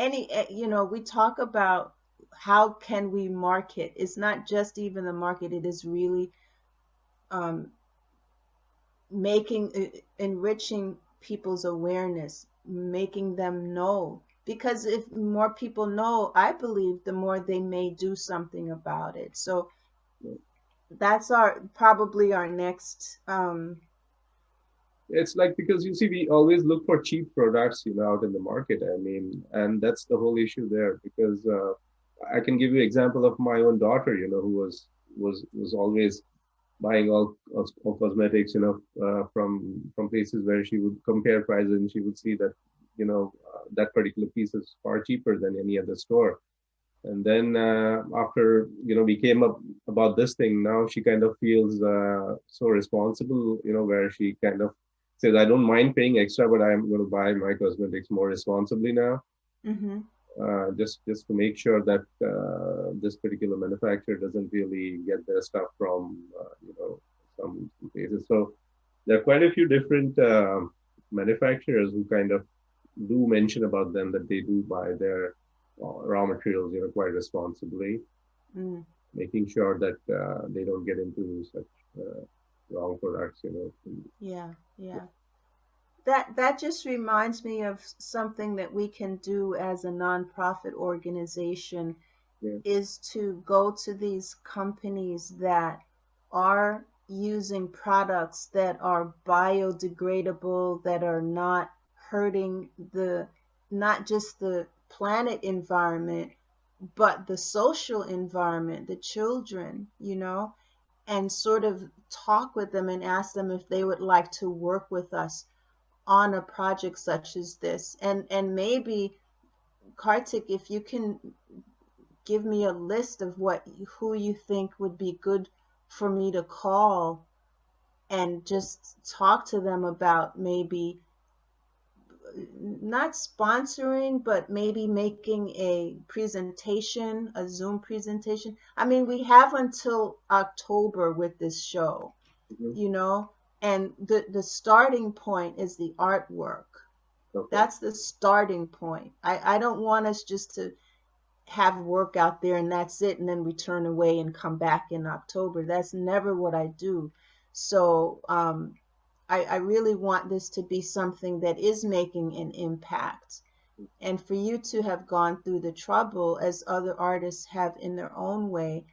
we talk about how can we market. It's not just even the market. It is really enriching people's awareness, making them know. Because if more people know, I believe the more they may do something about it. So that's probably our next It's like, because you see, we always look for cheap products, out in the market. I mean, and that's the whole issue there. Because I can give you an example of my own daughter, who was always buying all of cosmetics, from places where she would compare prices, and she would see that, that particular piece is far cheaper than any other store. And then after, we came up about this thing, now she kind of feels so responsible, where she kind of says, I don't mind paying extra, but I'm going to buy my cosmetics more responsibly now. Mm-hmm. Just to make sure that this particular manufacturer doesn't really get their stuff from, some places. So there are quite a few different manufacturers who kind of do mention about them that they do buy their raw materials, quite responsibly, making sure that they don't get into such wrong products, Yeah, yeah. That just reminds me of something that we can do as a nonprofit organization, is to go to these companies that are using products that are biodegradable, that are not hurting not just the planet environment, but the social environment, the children, and sort of talk with them and ask them if they would like to work with us on a project such as this. And maybe, Kartik, if you can give me a list of who you think would be good for me to call and just talk to them about, maybe not sponsoring, but maybe making a presentation, a Zoom presentation. I mean, we have until October with this show, and the starting point is the artwork. Okay. That's the starting point. I don't want us just to have work out there and that's it, and then we turn away and come back in October. That's never what I do. So I really want this to be something that is making an impact. And for you to have gone through the trouble, as other artists have in their own way,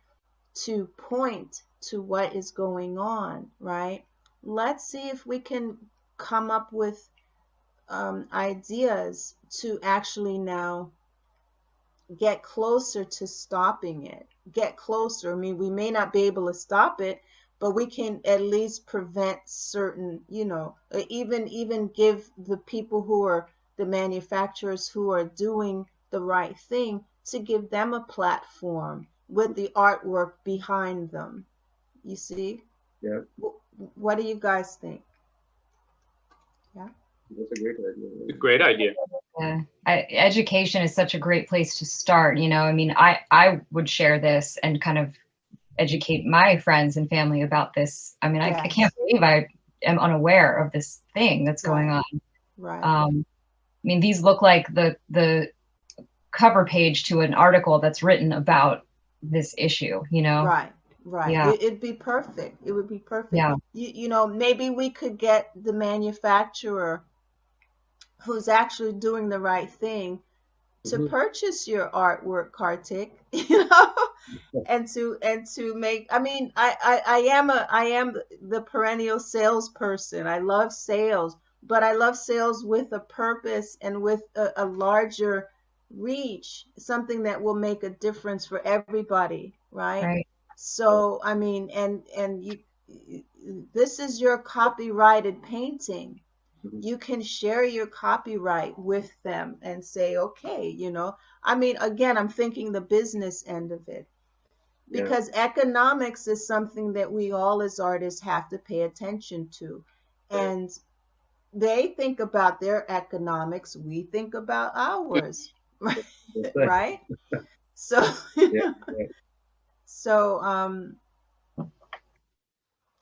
to point to what is going on, right? Let's see if we can come up with ideas to actually now get closer to stopping it. Get closer. I mean, we may not be able to stop it, but we can at least prevent certain, even give the people who are the manufacturers who are doing the right thing, to give them a platform with the artwork behind them. You see? Yeah. What do you guys think? Yeah. That's a great idea. A great idea. Yeah. Education is such a great place to start. I mean, I would share this and kind of educate my friends and family about this. I mean, I can't believe I am unaware of this thing that's going on. Right. I mean, these look like the cover page to an article that's written about this issue, Right. Yeah. It'd be perfect. It would be perfect. Yeah. Maybe we could get the manufacturer who's actually doing the right thing to purchase your artwork, Kartik, and to make. I mean, I am the perennial salesperson. I love sales, but I love sales with a purpose and with a larger reach, something that will make a difference for everybody, right? Right. So I mean, and this is your copyrighted painting. You can share your copyright with them and say, okay, I mean, again, I'm thinking the business end of it, because economics is something that we all as artists have to pay attention to. And they think about their economics, we think about ours, right? Right? So,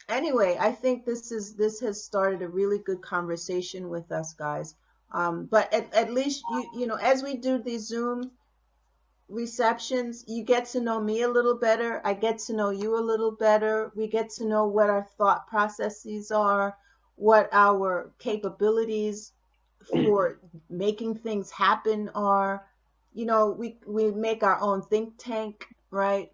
anyway, I think this has started a really good conversation with us guys. But at least as we do these Zoom receptions, you get to know me a little better. I get to know you a little better. We get to know what our thought processes are, what our capabilities for making things happen are, you know, we make our own think tank, right?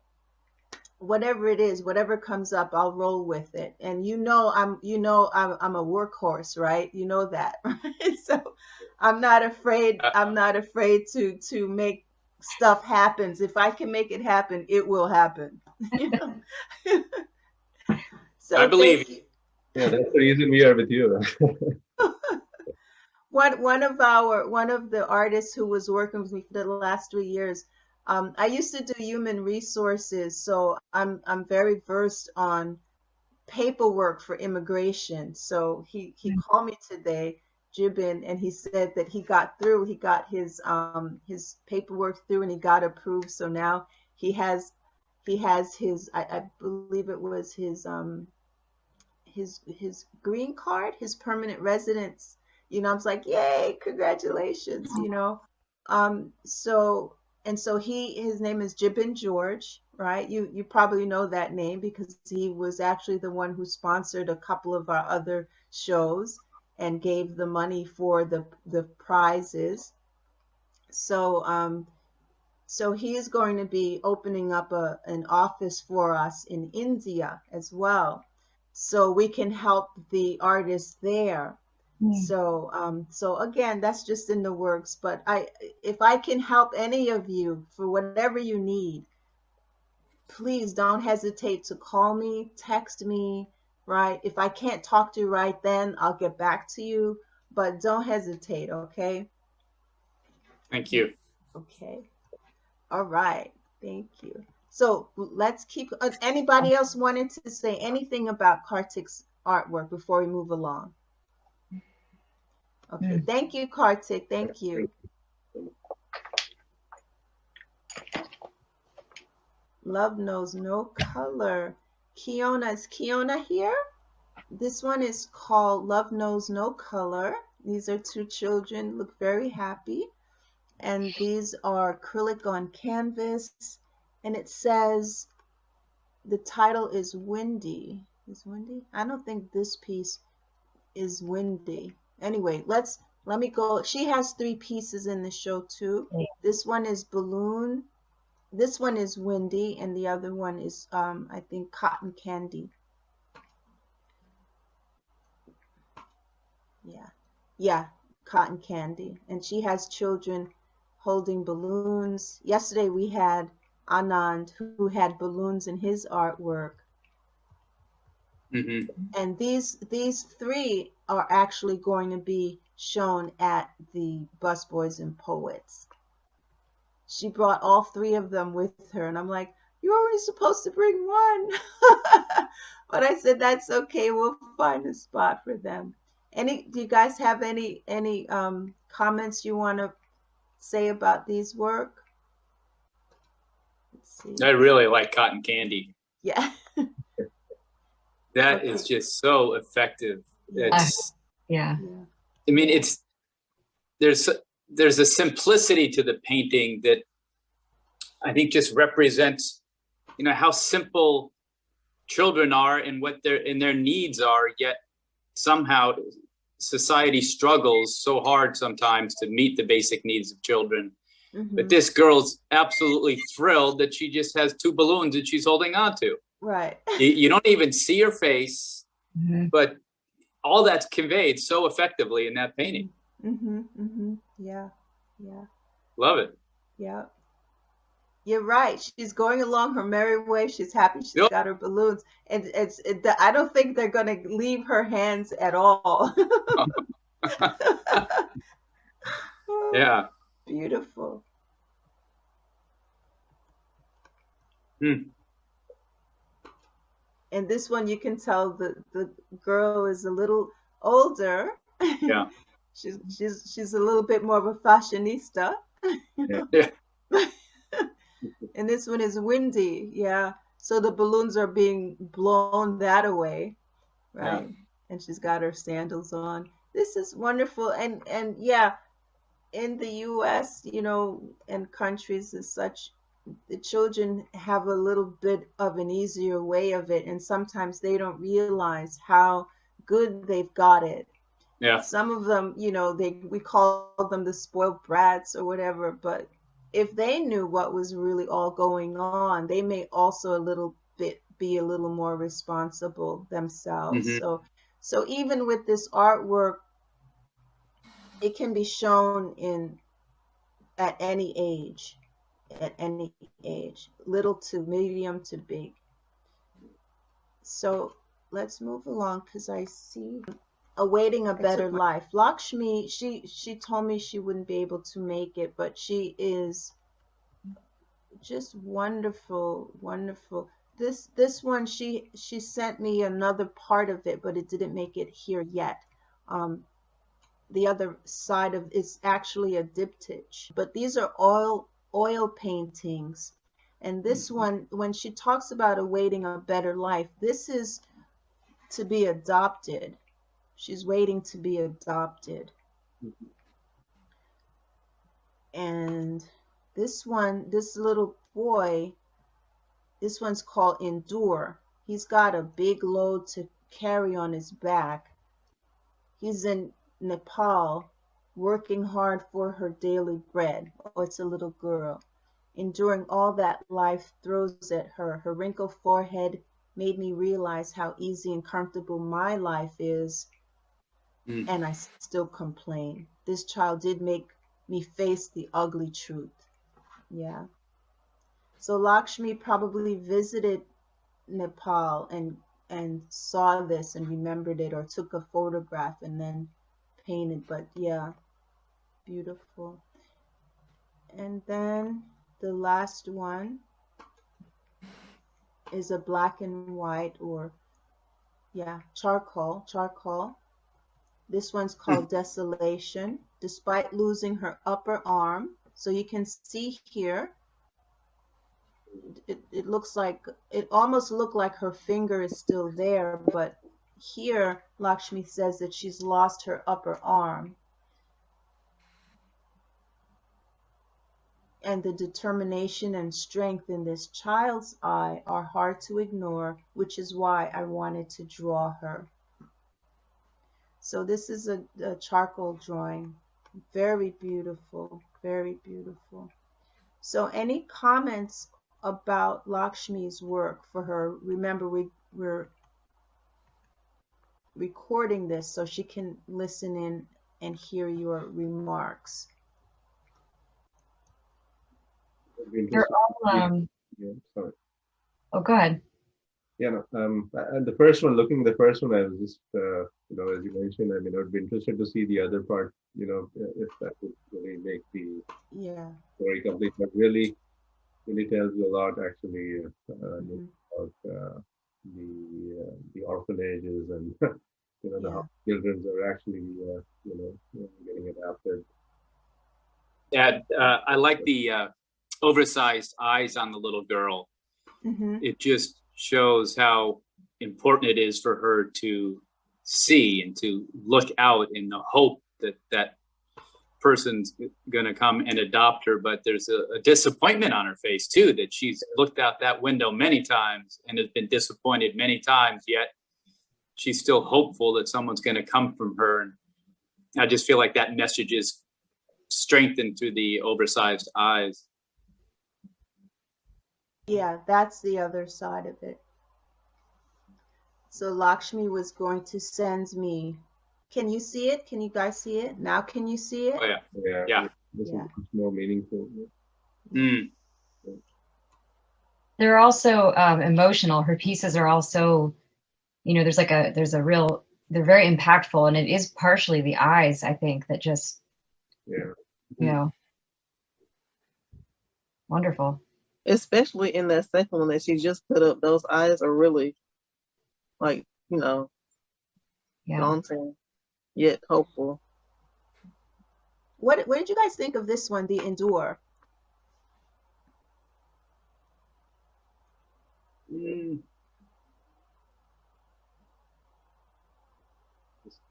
Whatever it is, whatever comes up, I'll roll with it. And I'm a workhorse, right? You know that, right? So I'm not afraid. I'm not afraid to make stuff happen. If I can make it happen, it will happen. You know? So I believe. thank you. Yeah, that's the reason we are with you. One of the artists who was working with me for the last 3 years, I used to do human resources, so I'm very versed on paperwork for immigration. So he called me today, Jibin, and he said that he got through. He got his paperwork through, and he got approved. So now he has his, I believe it was his green card, his permanent residence. You know, I was like, yay, congratulations, you know. So his name is Jibin George, right? You probably know that name because he was actually the one who sponsored a couple of our other shows and gave the money for the prizes. So he is going to be opening up an office for us in India as well, so we can help the artists there. So again, that's just in the works. But if I can help any of you for whatever you need, please don't hesitate to call me, text me, right? If I can't talk to you right then, I'll get back to you. But don't hesitate, okay? Thank you. Okay. All right. Thank you. So let's keep. Anybody else wanted to say anything about Kartik's artwork before we move along? Okay. Thank you, Kartik. Thank you. Love knows no color. Kiona, is Kiona here? This one is called Love Knows No Color. These are two children, look very happy. And these are acrylic on canvas. And it says, the title is Windy. Is Windy? I don't think this piece is windy. Anyway, let me go. She has 3 pieces in the show too. This one is balloon. This one is windy, and the other one is I think cotton candy. Yeah, cotton candy. And she has children holding balloons. Yesterday we had Anand, who had balloons in his artwork. Mm-hmm. And these 3 are actually going to be shown at the Busboys and Poets. She brought all 3 of them with her, and I'm like, you're only supposed to bring 1. But I said, that's okay, we'll find a spot for them. Do you guys have any comments you want to say about these work? Let's see. I really like cotton candy. Yeah. That is just so effective. It's, yeah. I mean, there's a simplicity to the painting that I think just represents, you know, how simple children are and what their needs are, yet somehow society struggles so hard sometimes to meet the basic needs of children. Mm-hmm. But this girl's absolutely thrilled that she just has 2 balloons that she's holding on to. Right. You don't even see her face, mm-hmm. but all that's conveyed so effectively in that painting. Mm-hmm. Mm-hmm. Yeah. Love it. Yeah. You're right. She's going along her merry way. She's happy she's got her balloons. And I don't think they're going to leave her hands at all. Yeah. Beautiful. And this one, you can tell the girl is a little older. Yeah. she's a little bit more of a fashionista. Yeah. And this one is windy. Yeah. So the balloons are being blown that away. Right. Yeah. And she's got her sandals on. This is wonderful. And yeah, in the US, you know, and countries as such, the children have a little bit of an easier way of it, and sometimes they don't realize how good they've got it. Yeah. Some of them, we call them the spoiled brats or whatever, but if they knew what was really all going on, they may also be a little more responsible themselves. Mm-hmm. So even with this artwork, it can be shown at any age, little to medium to big. So let's move along because I see awaiting a better life. Lakshmi, she told me she wouldn't be able to make it, but she is just wonderful, wonderful. This one, she sent me another part of it, but it didn't make it here yet. The other side of it's actually a diptych, but these are oil paintings. And this one, when she talks about awaiting a better life, this is to be adopted. She's waiting to be adopted. And this one, this little boy, this one's called Endure. He's got a big load to carry on his back. He's in Nepal, working hard for her daily bread. Oh, it's a little girl. Enduring all that life throws at her. Her wrinkled forehead made me realize how easy and comfortable my life is, and I still complain. This child did make me face the ugly truth. Yeah. So Lakshmi probably visited Nepal and saw this and remembered it, or took a photograph and then painted. But yeah, beautiful. And then the last one is a black and white, or charcoal. This one's called Desolation. Despite losing her upper arm, so you can see here, it looks like, it almost looked like her finger is still there, but here Lakshmi says that she's lost her upper arm. And the determination and strength in this child's eye are hard to ignore, which is why I wanted to draw her. So this is a charcoal drawing. Very beautiful, very beautiful. So any comments about Lakshmi's work for her? Remember, we're recording this so she can listen in and hear your remarks. They're all, yeah, sorry. Oh, go ahead. Yeah, no, the first one, looking at the first one, I was just, as you mentioned, I mean, I would be interested to see the other part, if that would really make the story complete, but really tells you a lot, actually, about the orphanages and, how children are actually, getting adopted. Yeah, I like the oversized eyes on the little girl. It just shows how important it is for her to see and to look out in the hope that that person's going to come and adopt her. But there's a disappointment on her face too, that she's looked out that window many times and has been disappointed many times, yet she's still hopeful that someone's going to come from her. And I just feel like that message is strengthened through the oversized eyes. Yeah, that's the other side of it. So Lakshmi was going to send me. Can you see it? Can you guys see it? Now can you see it? Oh, yeah. Yeah. This is much more meaningful. They're also emotional. Her pieces are also, they're very impactful, and it is partially the eyes, I think, that just, wonderful. Especially in that second one that she just put up, those eyes are really, like, daunting, yet hopeful. What did you guys think of this one, the Endure?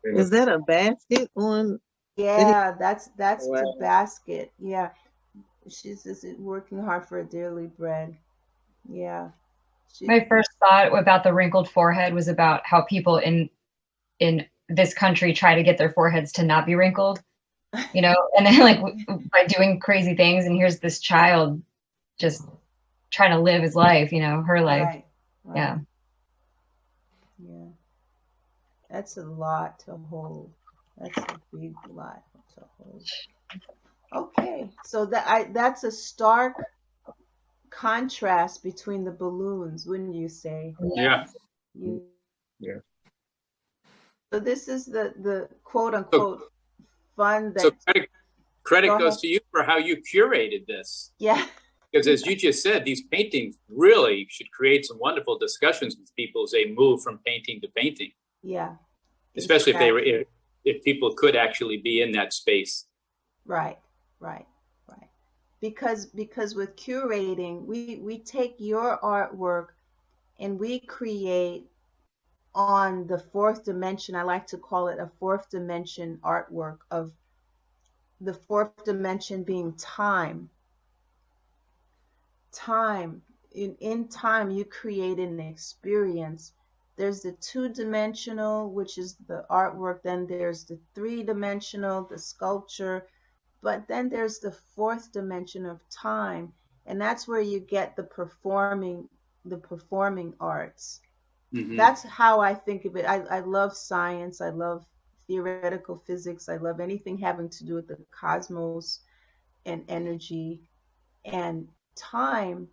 Is that a basket on? Yeah, that's the basket. Yeah. She's just working hard for a daily bread. Yeah. My first thought about the wrinkled forehead was about how people in this country try to get their foreheads to not be wrinkled, you know, and then like by doing crazy things, and here's this child just trying to live his life, you know, her life. Right. Yeah. Yeah. That's a lot to hold. That's a big lot to hold. Okay, so that's a stark contrast between the balloons, wouldn't you say? Yeah. Yeah. So this is the quote unquote fun that. So credit Go goes ahead. to you for how you curated this. Yeah. Because as you just said, these paintings really should create some wonderful discussions with people as they move from painting to painting. Yeah. Especially Exactly. if people could actually be in that space. Right. Because with curating, we take your artwork and we create on the fourth dimension. I like to call it a fourth dimension artwork, of the fourth dimension being time. Time. In time, you create an experience. There's the two-dimensional, which is the artwork. Then there's the three-dimensional, the sculpture. But then there's the fourth dimension of time, and that's where you get the performing arts. Mm-hmm. That's how I think of it. I love science. I love theoretical physics. I love anything having to do with the cosmos and energy and time.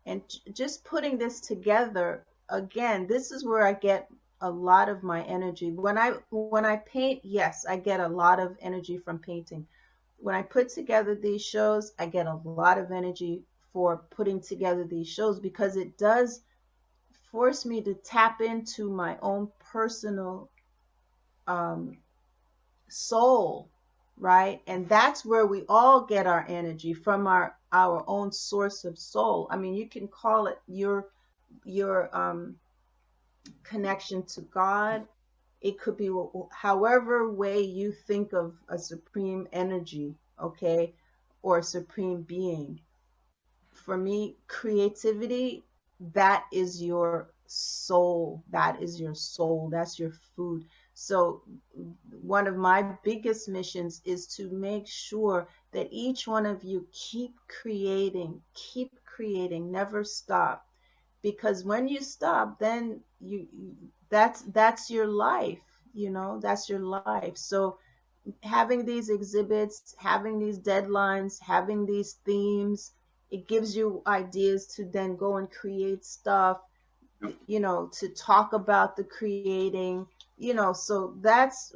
And just putting this together, again, this is where I get a lot of my energy. When I paint, yes, I get a lot of energy from painting. When I put together these shows, I get a lot of energy for putting together these shows, because it does force me to tap into my own personal soul, right? And that's where we all get our energy from, our own source of soul. I mean, you can call it your connection to God. It could be however way you think of a supreme energy, okay, or a supreme being. For me, creativity, that is your soul. That is your soul. That's your food. So one of my biggest missions is to make sure that each one of you keep creating, never stop. Because when you stop, then that's your life, you know, that's your life. So having these exhibits, having these deadlines, having these themes, it gives you ideas to then go and create stuff, you know, to talk about the creating, you know. So that's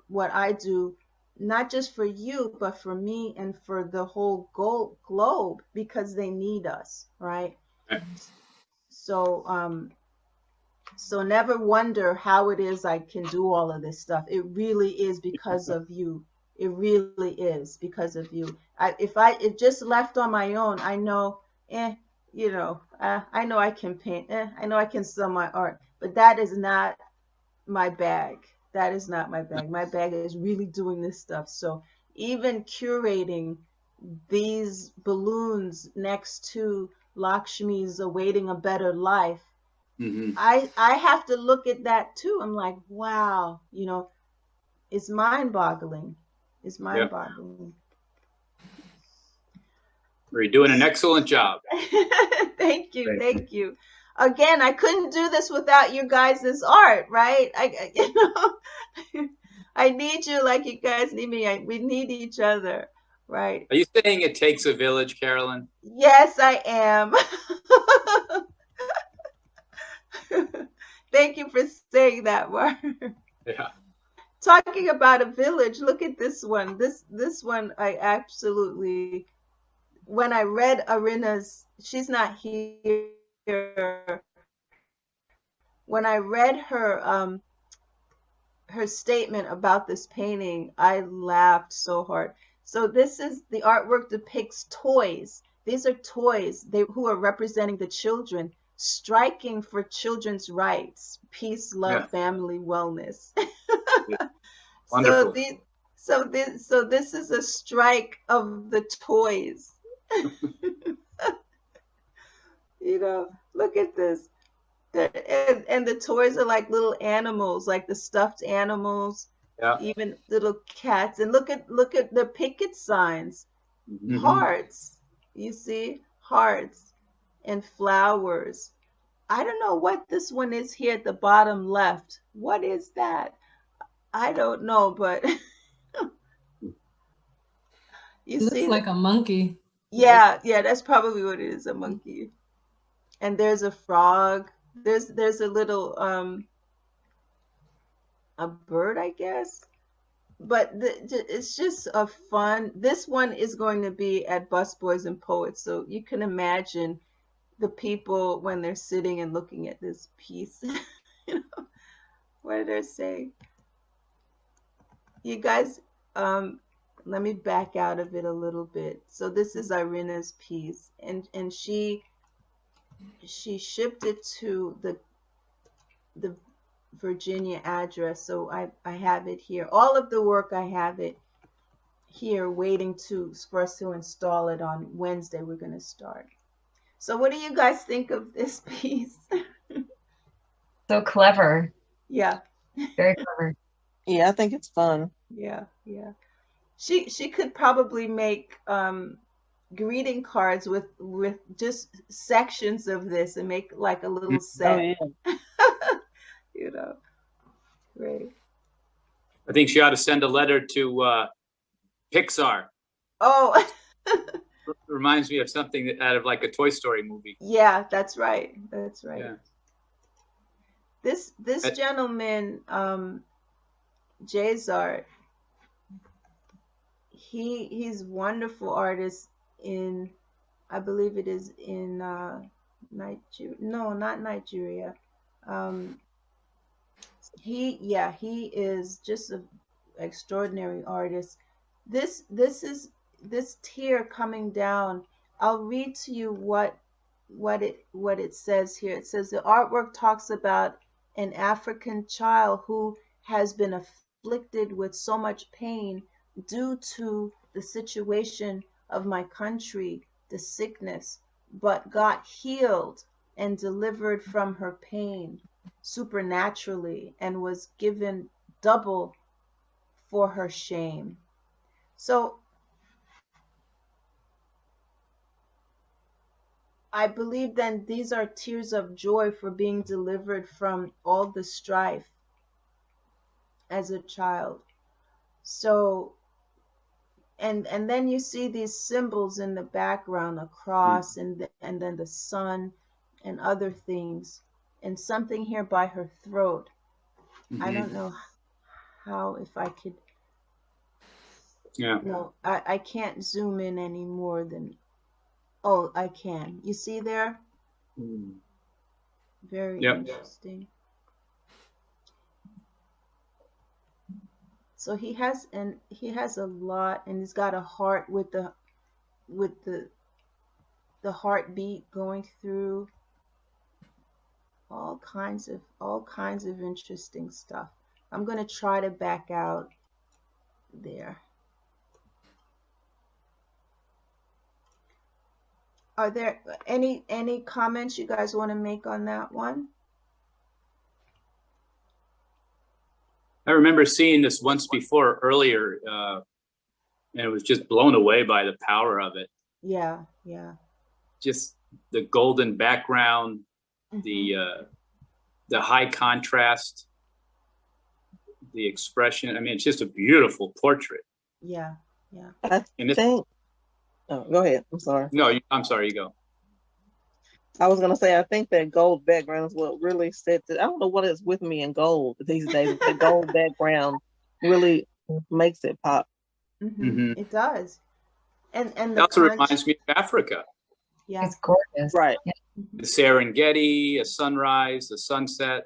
what I do, not just for you, but for me and for the whole globe, because they need us, right? So never wonder how it is I can do all of this stuff. It really is because of you. It really is because of you. If just left on my own, I know, you know, I know I can paint. I know I can sell my art, but that is not my bag. That is not my bag. My bag is really doing this stuff. So even curating these balloons next to Lakshmi's Awaiting a Better Life, Mm-hmm. I have to look at that too. I'm like, wow, you know, it's mind-boggling. It's mind-boggling. You're doing an excellent job. Thank you. Again, I couldn't do this without you guys' art, right? You know, I need you like you guys need me. We need each other, right? Are you saying it takes a village, Carolyn? Yes, I am. Thank you for saying that, Mark. Yeah. Talking about a village, look at this one. This one, I absolutely, when I read Arina's, she's not here. When I read her statement about this painting, I laughed so hard. So this is, the artwork depicts toys. These are toys who are representing the children, striking for children's rights, peace, love, family, wellness. Wonderful. So this is a strike of the toys. You know, look at this. And the toys are like little animals, like the stuffed animals, Yeah. even little cats. And look at the picket signs, Mhm. hearts. You see, hearts and flowers. I don't know what this one is here at the bottom left. What is that? I don't know, but you It looks see, like a monkey. yeah, that's probably what it is, a monkey. And there's a frog. There's a little a bird, I guess. But it's just a fun. This one is going to be at Busboys and Poets, so you can imagine the people when they're sitting and looking at this piece. You know, what did I say? You guys, let me back out of it a little bit. So this is Irina's piece, and she shipped it to the Virginia address. So I have it here. All of the work, I have it here waiting for us to install it on Wednesday. We're going to start. So what do you guys think of this piece? So clever. Yeah. Very clever. Yeah, I think it's fun. Yeah. She could probably make greeting cards with just sections of this and make like a little set. Oh yeah. You know. Great. I think she ought to send a letter to Pixar. Oh. Reminds me of something out of like a Toy Story movie. Yeah, that's right. Yeah. This gentleman, Jazart, he's wonderful artist in, I believe it is in Nigeria. No, not Nigeria. He is just an extraordinary artist. This tear coming down. I'll read to you what it says here. It says the artwork talks about an African child who has been afflicted with so much pain due to the situation of my country, the sickness, but got healed and delivered from her pain supernaturally and was given double for her shame. So I believe then these are tears of joy for being delivered from all the strife as a child. So and then you see these symbols in the background, a cross and then the sun and other things, and something here by her throat. Mm-hmm. I don't know how, if I could. Yeah. No, I can't zoom in any more than. Oh, I can. You see there? Very interesting. So he has a lot, and he's got a heart with the heartbeat going through. All kinds of interesting stuff. I'm going to try to back out there. Are there any comments you guys want to make on that one? I remember seeing this once before earlier, and it was just blown away by the power of it. Yeah. Just the golden background, the high contrast, the expression. I mean, it's just a beautiful portrait. Yeah. Go ahead. I'm sorry. No, I'm sorry. You go. I was gonna say I think that gold background is what really sets it. I don't know what is with me in gold these days. The gold background really makes it pop. It does. And it also reminds me of Africa. Yeah, it's gorgeous. Right. Yeah. The Serengeti, a sunrise, a sunset.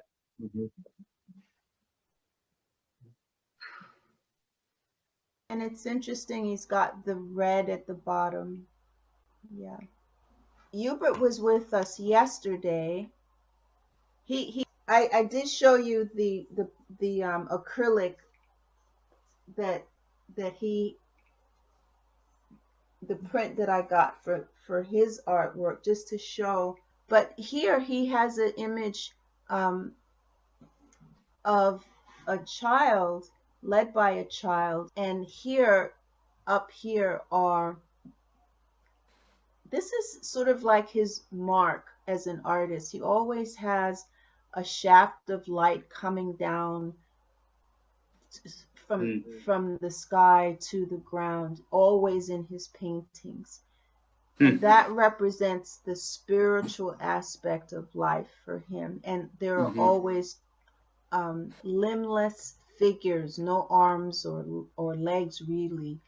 And it's interesting, he's got the red at the bottom. Yeah. Hubert was with us yesterday. I did show you the acrylic that he, the print that I got for his artwork, just to show. But here he has an image of a child, led by a child, and here, up here are, this is sort of like his mark as an artist. He always has a shaft of light coming down from the sky to the ground, always in his paintings. And that represents the spiritual aspect of life for him. And there are always limbless figures, no arms or legs really,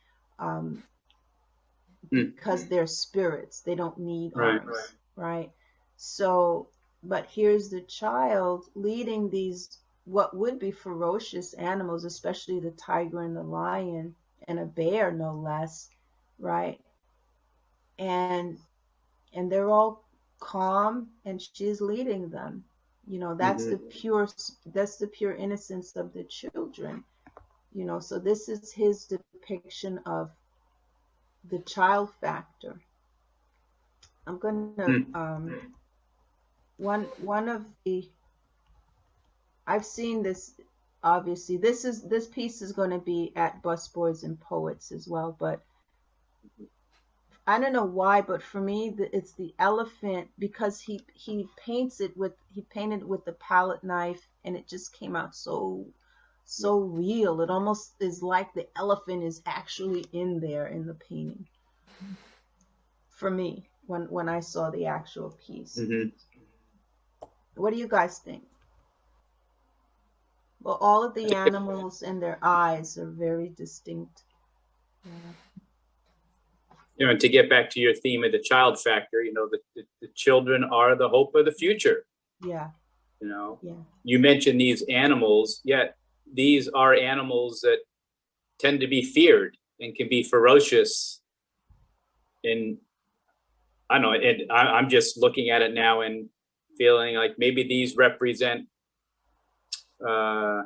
because they're spirits. They don't need arms, right? So, but here's the child leading these what would be ferocious animals, especially the tiger and the lion and a bear, no less, right? And they're all calm, and she's leading them. You know, that's the pure innocence of the children. You know, so this is his depiction of the child factor. I'm gonna one of the, I've seen this, obviously this piece is going to be at Busboys and Poets as well, but I don't know why, but for me it's the elephant, because he painted with the palette knife, and it just came out so real. It almost is like the elephant is actually in there in the painting. For me, when I saw the actual piece. What do you guys think? Well, all of the animals and their eyes are very distinct. Yeah. You know, and to get back to your theme of the child factor, you know, the children are the hope of the future. Yeah. You know, yeah. You mentioned these animals, yet these are animals that tend to be feared and can be ferocious. And I don't know, I'm just looking at it now and feeling like maybe these represent, I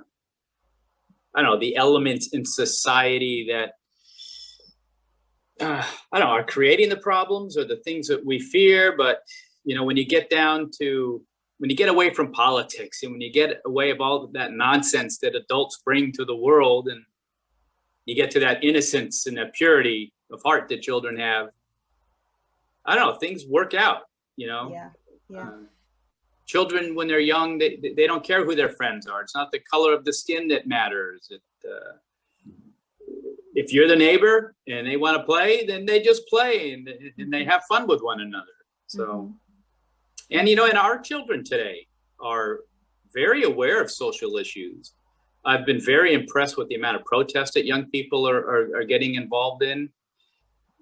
don't know, the elements in society that, I don't know, are creating the problems or the things that we fear. But, you know, when you get away from politics, and when you get away of all of that nonsense that adults bring to the world, and you get to that innocence and that purity of heart that children have, I don't know, things work out, you know? Yeah. Children, when they're young, they don't care who their friends are. It's not the color of the skin that matters. If you're the neighbor and they want to play, then they just play and they have fun with one another. So, and, you know, and our children today are very aware of social issues. I've been very impressed with the amount of protest that young people are getting involved in.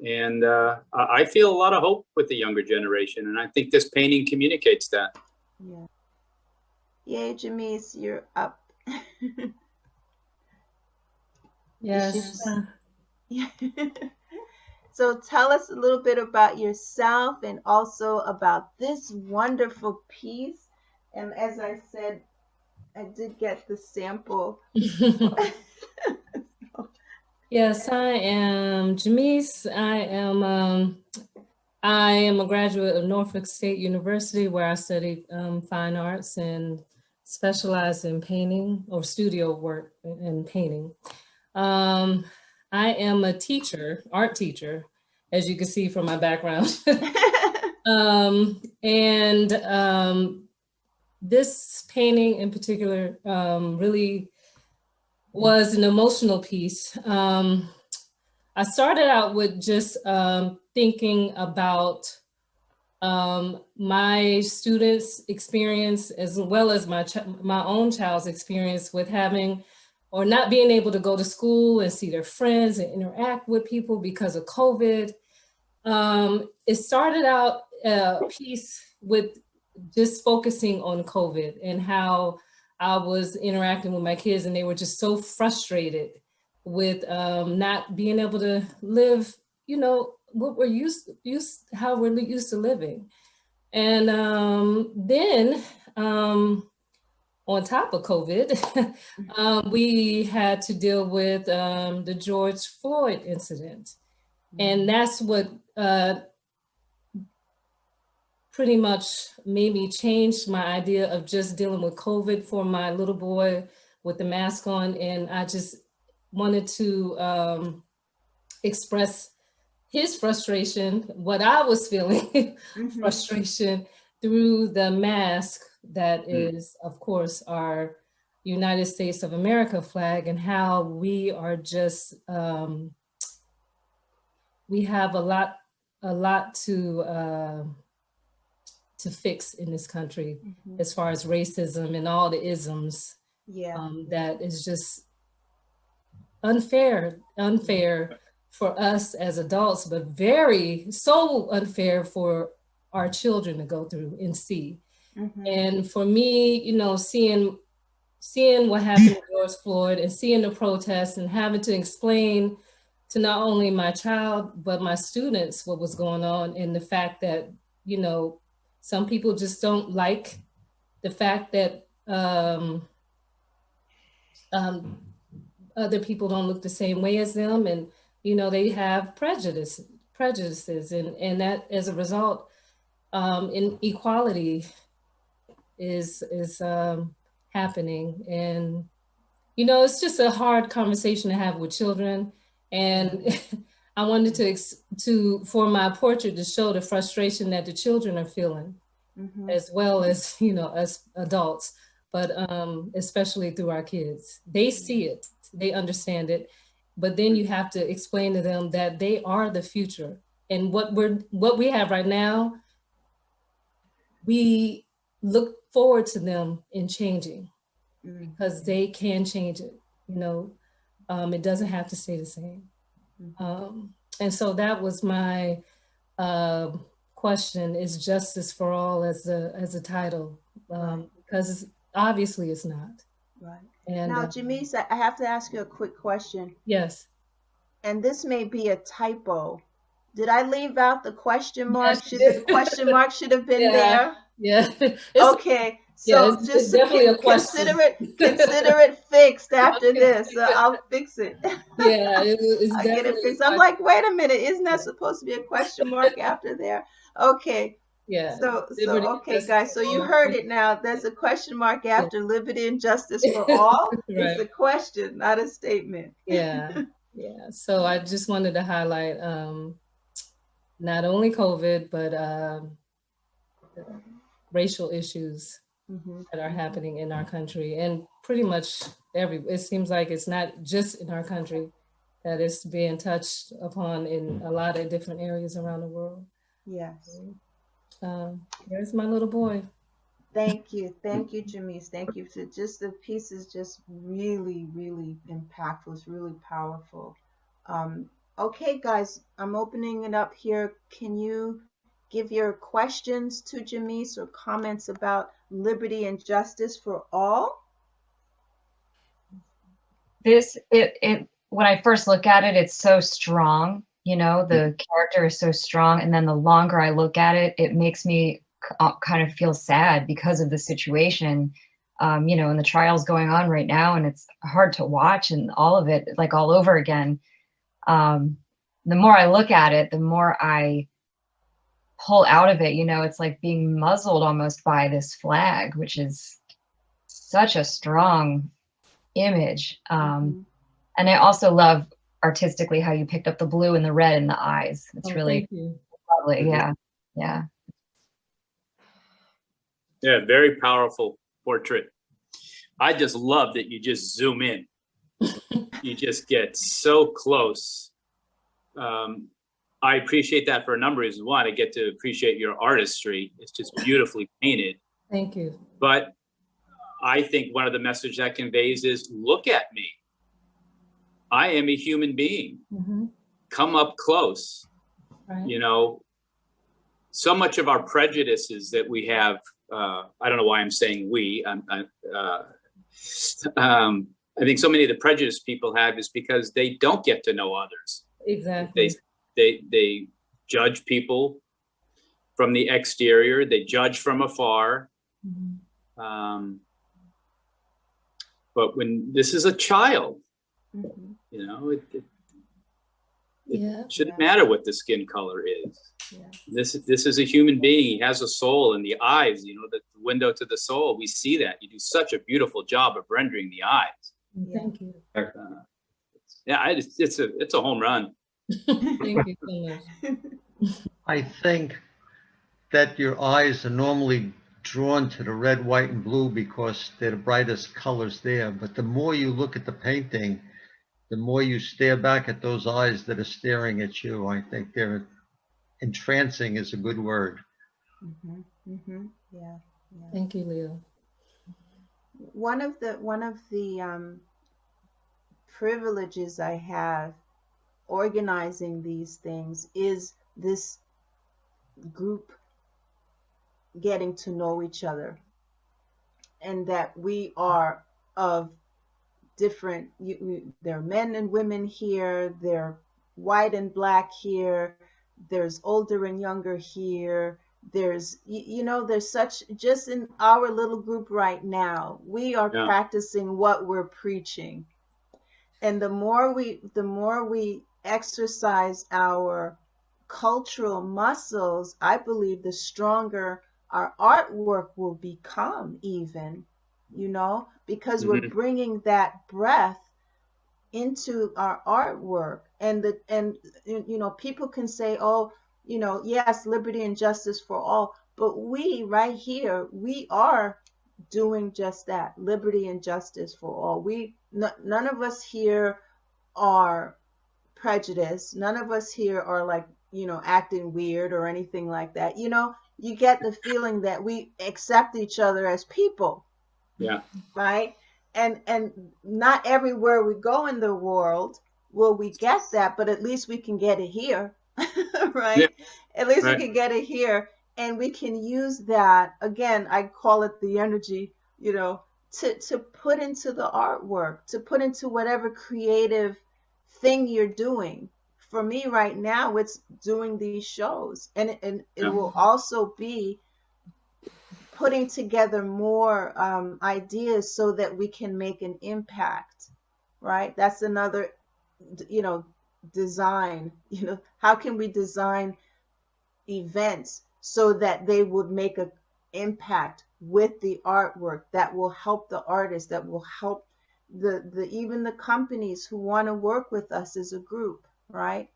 And I feel a lot of hope with the younger generation. And I think this painting communicates that. Yeah. Yay, Jamise, you're up. Yes. So tell us a little bit about yourself and also about this wonderful piece. And as I said, I did get the sample. Yes, I am Jamise. I am a graduate of Norfolk State University, where I studied fine arts and specialized in painting or studio work and painting. I am a teacher, art teacher, as you can see from my background. This painting in particular really was an emotional piece. I started out with just thinking about my students' experience, as well as my own child's experience with having or not being able to go to school and see their friends and interact with people because of COVID. It started out a piece with just focusing on COVID and how I was interacting with my kids, and they were just so frustrated with not being able to live, you know, what we're how we're used to living. And then on top of COVID, we had to deal with the George Floyd incident. And that's what pretty much made me change my idea of just dealing with COVID for my little boy with the mask on. And I just wanted to express his frustration, what I was feeling, frustration through the mask that is, of course, our United States of America flag, and how we are just, we have a lot to fix in this country as far as racism and all the isms. That is just unfair for us as adults, but so unfair for our children to go through and see. And for me, you know, seeing what happened to George Floyd and seeing the protests and having to explain to not only my child, but my students what was going on, and the fact that, you know, some people just don't like the fact that other people don't look the same way as them, and you know, they have prejudices, and that as a result, inequality is happening. And you know, it's just a hard conversation to have with children. And I wanted for my portrait to show the frustration that the children are feeling, as well as, you know, us adults, but especially through our kids. They see it, they understand it, but then you have to explain to them that they are the future. And what we have right now, we look forward to them in changing, because they can change it, you know. It doesn't have to stay the same. And so that was my question, is justice for all as a title, because obviously it's not. Right. And now, Janice, I have to ask you a quick question. Yes. And this may be a typo. Did I leave out the question mark? Yes, The question mark should have been there? Yeah. Okay. So it's definitely a question. Consider it fixed after this. I'll fix it. Yeah, it's I'll get it fixed. I'm like, wait a minute, isn't that supposed to be a question mark after there? Okay. Yeah. So okay, guys. So you heard it now. There's a question mark after liberty and justice for all. Right. It's a question, not a statement. Yeah. Yeah. So I just wanted to highlight not only COVID, but racial issues that are happening in our country, and pretty much it seems like it's not just in our country, that it's being touched upon in a lot of different areas around the world. Yes. There's my little boy. Thank you, Jamise. Thank you. So just the piece is just really, really impactful. It's really powerful. Okay, guys, I'm opening it up here. Can you give your questions to Jamise or comments about liberty and justice for all? When I first look at it, it's so strong. You know, the character is so strong, and then the longer I look at it, it makes me kind of feel sad because of the situation, you know, and the trials going on right now, and it's hard to watch, and all of it, like all over again. The more I look at it, the more I pull out of it. You know, it's like being muzzled almost by this flag, which is such a strong image. And I also love artistically how you picked up the blue and the red in the eyes. It's really lovely. Yeah. Yeah, very powerful portrait. I just love that you just zoom in. You just get so close. I appreciate that for a number of reasons. One, I get to appreciate your artistry. It's just beautifully painted. Thank you. But I think one of the messages that conveys is, look at me. I am a human being. Come up close. Right. You know, so much of our prejudices that we have, I don't know why I'm saying we, I think so many of the prejudice people have is because they don't get to know others. Exactly. They judge people from the exterior. They judge from afar. But when this is a child, you know, it shouldn't matter what the skin color is. This is a human being. He has a soul, and the eyes, you know, the window to the soul. We see that. You do such a beautiful job of rendering the eyes. Thank you. Yeah, it's a home run. Thank you so much. I think that your eyes are normally drawn to the red, white, and blue because they're the brightest colors there. But the more you look at the painting, the more you stare back at those eyes that are staring at you. I think they're entrancing is a good word. Yeah. Thank you, Leo. One of the privileges I have organizing these things is this group getting to know each other, and that we are of different, there are men and women here, they're white and black here, there's older and younger here, there's there's such, just in our little group right now, we are practicing what we're preaching. And the more we exercise our cultural muscles, I believe the stronger our artwork will become, even, because we're bringing that breath into our artwork. And people can say, oh, yes, liberty and justice for all, but we right here, we are doing just that, liberty and justice for all. None of us here are prejudiced. None of us here are like, acting weird or anything like that. You get the feeling that we accept each other as people. Yeah. Right? And not everywhere we go in the world will we get that, but at least we can get it here. Right? Yeah. At least we can get it here, and we can use that, again, I call it the energy, to put into the artwork, to put into whatever creative thing you're doing. For me right now, it's doing these shows, and it will also be putting together more ideas so that we can make an impact, right? That's another, design, how can we design events so that they would make an impact with the artwork that will help the artists, that will help the even the companies who want to work with us as a group, right?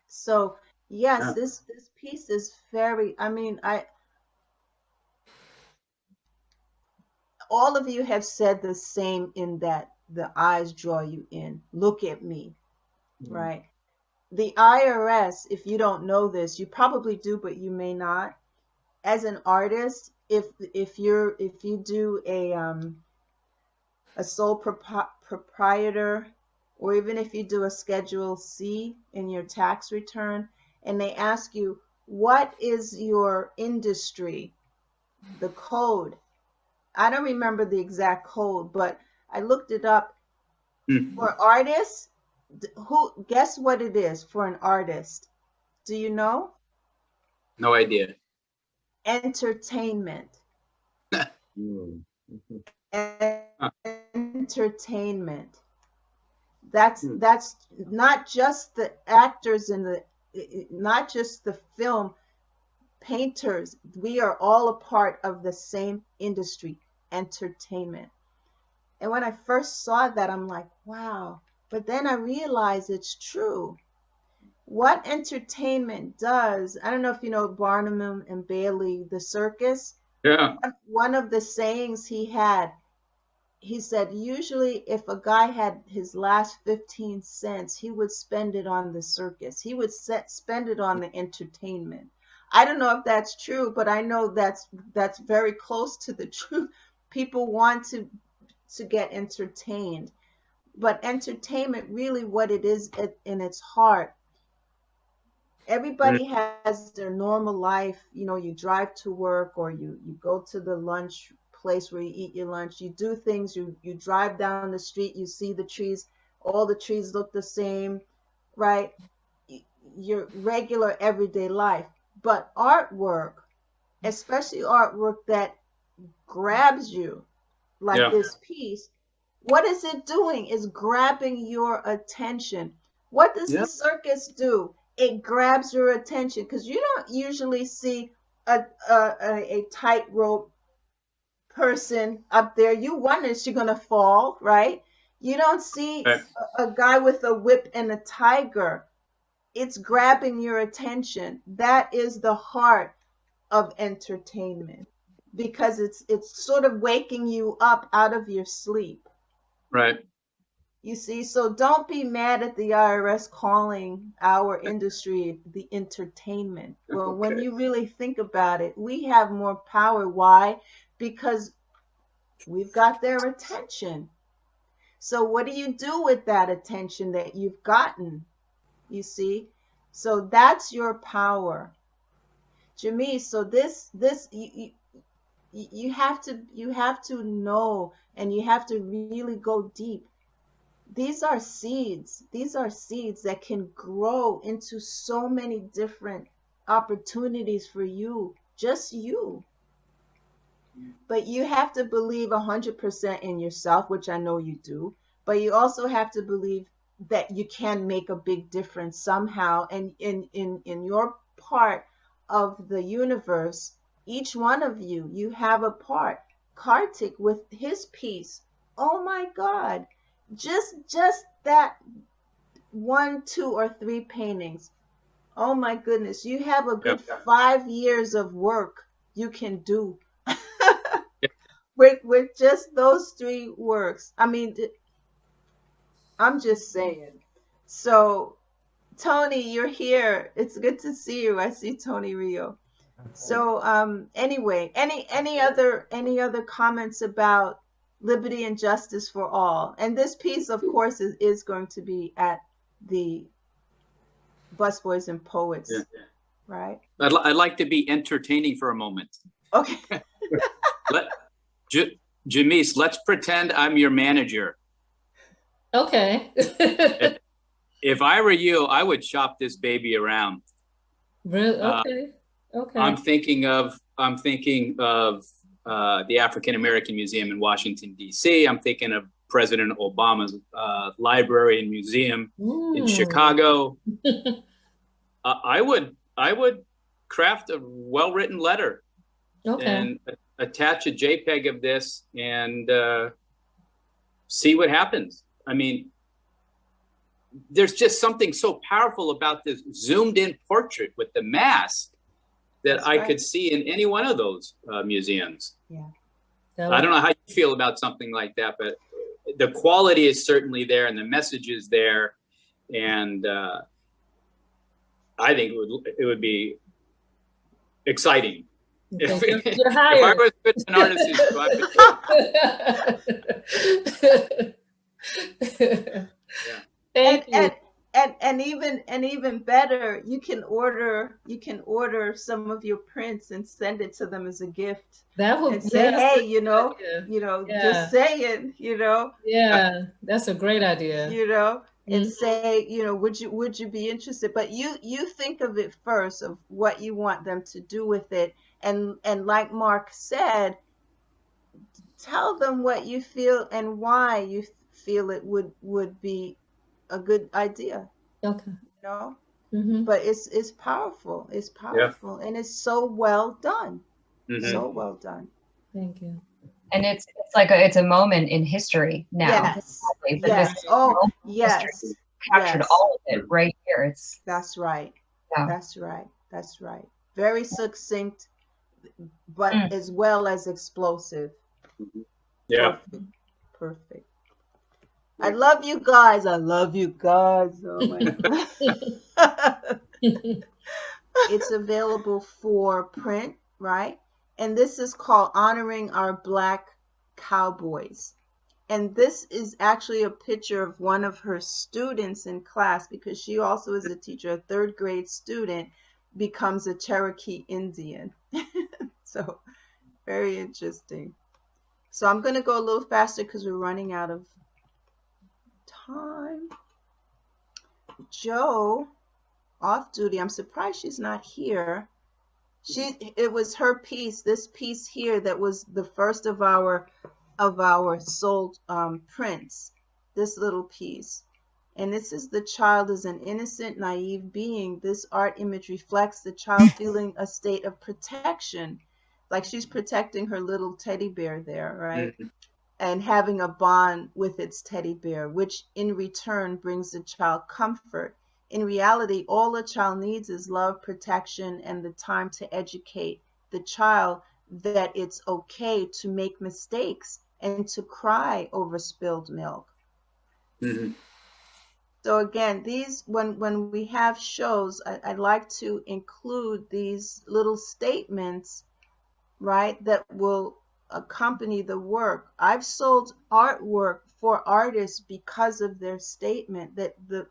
So yes, this piece is very, all of you have said the same, in that the eyes draw you in. Look at me, right? The IRS, if you don't know this, you probably do, but you may not. As an artist, if you do a sole proprietor, or even if you do a Schedule C in your tax return, and they ask you, what is your industry, the code? I don't remember the exact code, but I looked it up. For artists, guess what it is for an artist? Do you know? No idea. Entertainment. Entertainment. That's not just the actors not just the film painters. We are all a part of the same industry, entertainment. And when I first saw that, I'm like, wow. But then I realized it's true. What entertainment does, I don't know if you know Barnum and Bailey, the circus. Yeah. One of the sayings he had, he said, usually if a guy had his last 15 cents, he would spend it on the circus. He would spend it on the entertainment. I don't know if that's true, but I know that's very close to the truth. People want to get entertained. But entertainment, really what it is in its heart, everybody has their normal life. You drive to work, or you go to the lunch place where you eat your lunch. You do things, you drive down the street, you see the trees, all the trees look the same, right? Your regular everyday life. But artwork, especially artwork that grabs you, like this piece, what is it doing? It's grabbing your attention. What does the circus do? it grabs your attention because you don't usually see a tightrope person up there. You wonder, is she gonna fall, right? You don't see Right. a guy with a whip and a tiger. It's grabbing your attention. That is the heart of entertainment because it's sort of waking you up out of your sleep. Right. You see, so don't be mad at the IRS calling our industry the entertainment. Well, when Okay. you really think about it, we have more power. Why? Because we've got their attention. So what do you do with that attention that you've gotten? You see? So that's your power. Jimmy, so this you have to know, and you have to really go deep. These are seeds. These are seeds that can grow into so many different opportunities for you, just you. But you have to believe 100% in yourself, which I know you do. But you also have to believe that you can make a big difference somehow. And in your part of the universe, each one of you, you have a part. Kartik with his piece. Oh my God. Just that 1, 2, or 3 paintings. Oh my goodness. You have a good 5 years of work you can do with just those 3 works. I mean, I'm just saying. So, Tony, you're here. It's good to see you. I see Tony Rio. So, anyway, any other comments about liberty and justice for all? And this piece, of course, is going to be at the Busboys and Poets, right? I'd like to be entertaining for a moment. Okay. Jamise, let's pretend I'm your manager. Okay. If I were you, I would shop this baby around. Really? Okay. Okay. I'm thinking of the African American Museum in Washington, D.C. I'm thinking of President Obama's library and museum in Chicago. I would craft a well-written letter and attach a JPEG of this and see what happens. I mean, there's just something so powerful about this zoomed-in portrait with the mask that I could see in any one of those museums. Yeah. I don't know how you feel about something like that, but the quality is certainly there and the message is there. And I think it would be exciting. Okay, If I was good an artist, Thank you. And even better, you can order some of your prints and send it to them as a gift. That would and say, hey, Yeah. just saying, Yeah, that's a great idea. And say, would you be interested? But you think of it first of what you want them to do with it, and like Mark said, tell them what you feel and why you feel it would be a good idea. Okay. But it's powerful. It's powerful, and it's so well done. So well done. Thank you. And it's like it's a moment in history now. Yes. Yes. Yes. Captured all of it right here. That's right. Yeah. That's right. That's right. Very succinct, but as well as explosive. Yeah. Perfect. I love you guys. I love you guys. Oh my God. It's available for print, right? And this is called Honoring Our Black Cowboys. And this is actually a picture of one of her students in class, because she also is a teacher. A 3rd grade student becomes a Cherokee Indian. So very interesting. So I'm going to go a little faster because we're running out of time. Joe, off duty. I'm surprised she's not here. It was her piece, this piece here, that was the first of our sold prints. This little piece. And this is the child is an innocent, naive being. This art image reflects the child feeling a state of protection, like she's protecting her little teddy bear there, right? Mhm. And having a bond with its teddy bear, which in return brings the child comfort. In reality, all a child needs is love, protection, and the time to educate the child that it's okay to make mistakes and to cry over spilled milk. Mhm. So again, these when we have shows, I like to include these little statements, right, that will accompany the work. I've sold artwork for artists because of their statement that the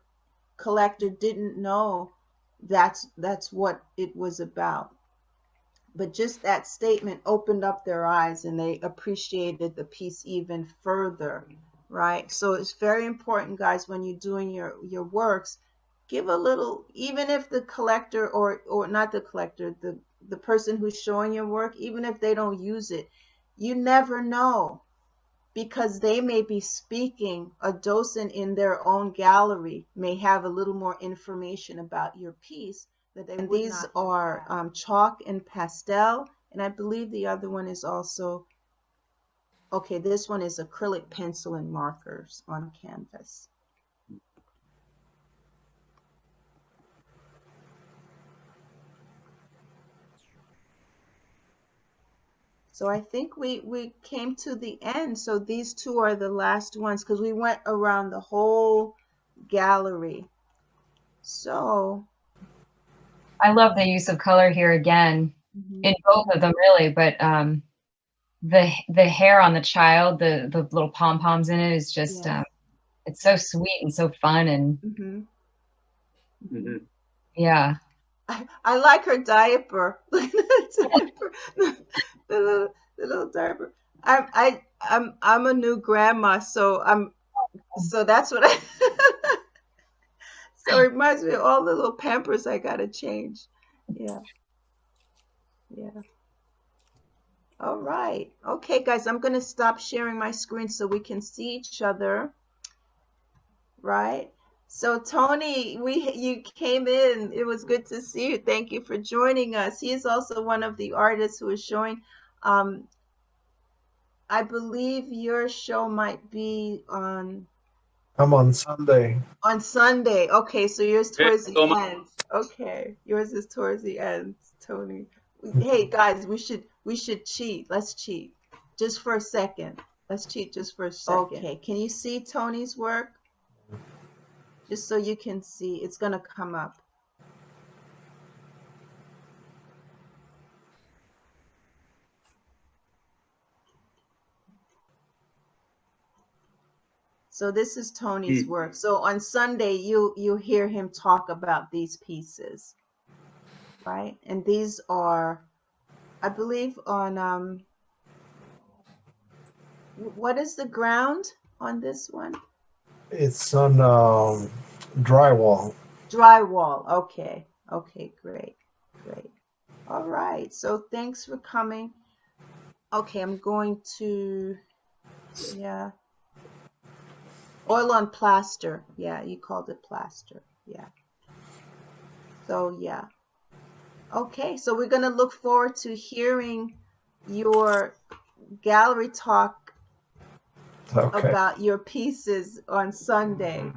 collector didn't know that's what it was about. But just that statement opened up their eyes and they appreciated the piece even further, right? So it's very important, guys, when you're doing your works, give a little, even if the collector or not the collector, the person who's showing your work, even if they don't use it, you never know, because they may be speaking. A docent in their own gallery may have a little more information about your piece that they would not. And these are chalk and pastel, and I believe the other one is also, okay, this one is acrylic pencil and markers on canvas. So I think we came to the end. So these two are the last ones because we went around the whole gallery. So I love the use of color here again, in both of them really, but the hair on the child, the little pom-poms in it is just it's so sweet and so fun, and yeah. I like her diaper. Look at the diaper. The little diaper. I'm a new grandma, so that's what I so it reminds me of all the little Pampers I gotta change. Yeah. All right. Okay, guys, I'm gonna stop sharing my screen so we can see each other. Right. So Tony, you came in. It was good to see you. Thank you for joining us. He is also one of the artists who is showing. I believe your show might be on. I'm on Sunday. On Sunday. Okay, so yours towards the end. Okay, yours is towards the end, Tony. Hey guys, we should cheat. Let's cheat just for a second. Let's cheat just for a second. Okay, can you see Tony's work? Just so you can see, it's gonna come up. So this is Tony's work. So on Sunday, you hear him talk about these pieces, right? And these are, I believe, on what is the ground on this one? It's on drywall. Drywall. Okay. Okay. Great. All right. So thanks for coming. Okay, I'm going to, oil on plaster. Yeah, you called it plaster. Yeah. So yeah. Okay, so we're going to look forward to hearing your gallery talk about your pieces on Sunday.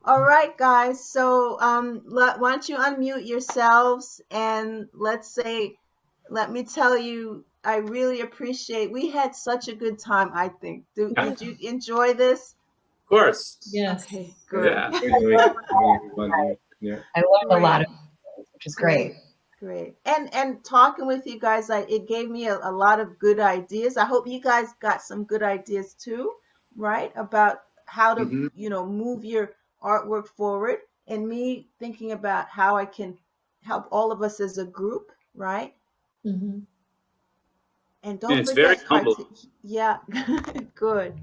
All right, guys. So why don't you unmute yourselves and let me tell you, I really appreciate, we had such a good time, I think. Did you enjoy this? Of course. Yes. Okay, good. I learned a lot of it, which is great. Great. And talking with you guys, it gave me a lot of good ideas. I hope you guys got some good ideas too, right? About how to, move your artwork forward, and me thinking about how I can help all of us as a group, right? Mm-hmm. And don't it's forget, very humble. Yeah, good.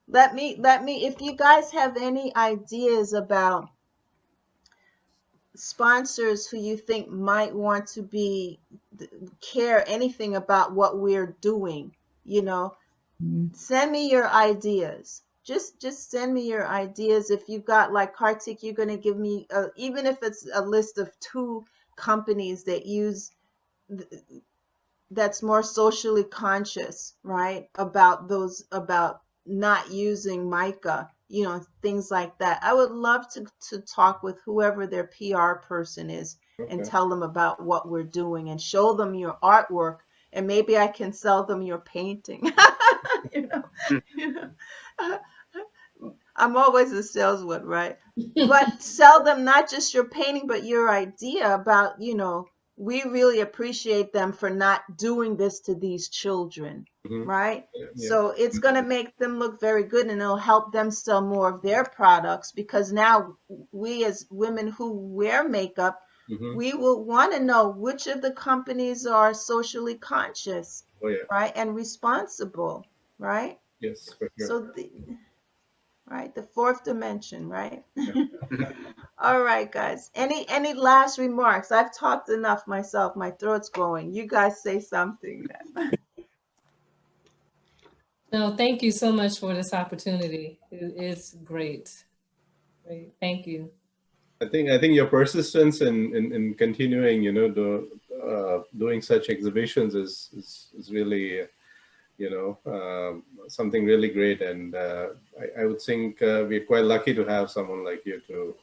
Let me, if you guys have any ideas about sponsors who you think might want to care anything about what we're doing, send me your ideas. just send me your ideas. If you've got, like, Kartik, you're going to give me, even if it's a list of 2 companies that use, that's more socially conscious, right? About not using mica, things like that. I would love to talk with whoever their PR person is and tell them about what we're doing and show them your artwork, and maybe I can sell them your painting. you know, you know. I'm always a salesman, right? But sell them not just your painting, but your idea about, we really appreciate them for not doing this to these children, right? Yeah. So it's going to make them look very good, and it'll help them sell more of their products, because now we as women who wear makeup, we will want to know which of the companies are socially conscious, right? And responsible, right? Yes, for sure. So right, the 4th dimension, right? All right, guys. Any last remarks? I've talked enough myself. My throat's going. You guys say something then. No, thank you so much for this opportunity. It's great. Great. Thank you. I think your persistence in continuing, doing such exhibitions is really, something really great. And I would think we're quite lucky to have someone like you to,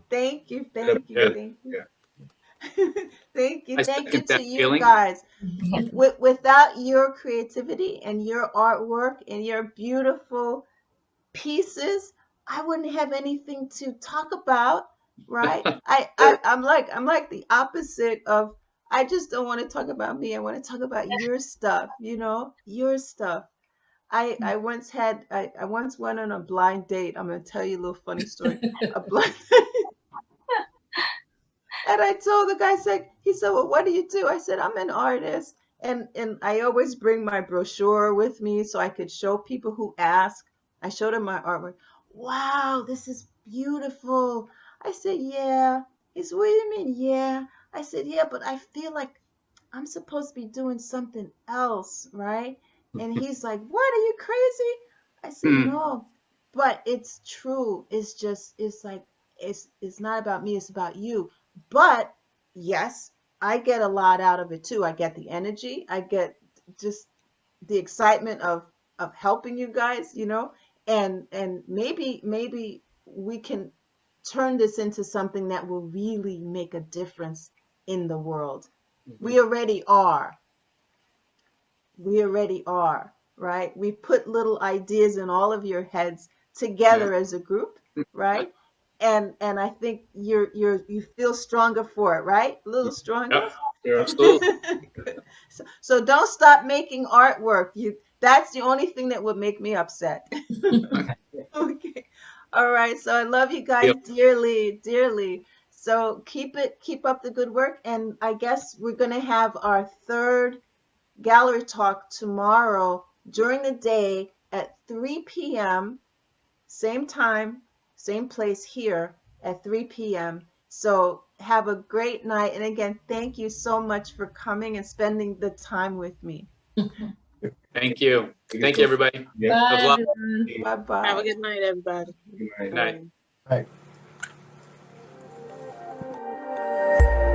Thank you. Yeah. Thank you. I Thank you second that to you feeling. guys. Without your creativity and your artwork and your beautiful pieces, I wouldn't have anything to talk about, right? I'm like the opposite of, I just don't want to talk about me. I want to talk about your stuff, your stuff. I once went on a blind date. I'm gonna tell you a little funny story. A blind And I told the guy, he said, well, what do you do? I said, I'm an artist. And I always bring my brochure with me so I could show people who ask. I showed him my artwork. Wow, this is beautiful. I said, yeah. He said, what do you mean, yeah? I said, yeah, but I feel like I'm supposed to be doing something else, right? And he's like, what, are you crazy? I said, no, but it's true. It's not about me, it's about you. But yes, I get a lot out of it too. I get the energy. I get just the excitement of helping you guys, and maybe we can turn this into something that will really make a difference in the world. We already are. Right? We put little ideas in all of your heads together as a group, right? And I think you feel stronger for it, right? A little stronger. Yep. Absolutely. So don't stop making artwork. That's the only thing that would make me upset. Okay. All right. So I love you guys dearly, dearly. So keep up the good work. And I guess we're gonna have our 3rd gallery talk tomorrow during the day at 3 p.m. Same time, same place here at 3 p.m. So have a great night. And again, thank you so much for coming and spending the time with me. Thank you. Thank you, everybody. Bye. Bye-bye. Have a good night, everybody. Good night. Good night. Right.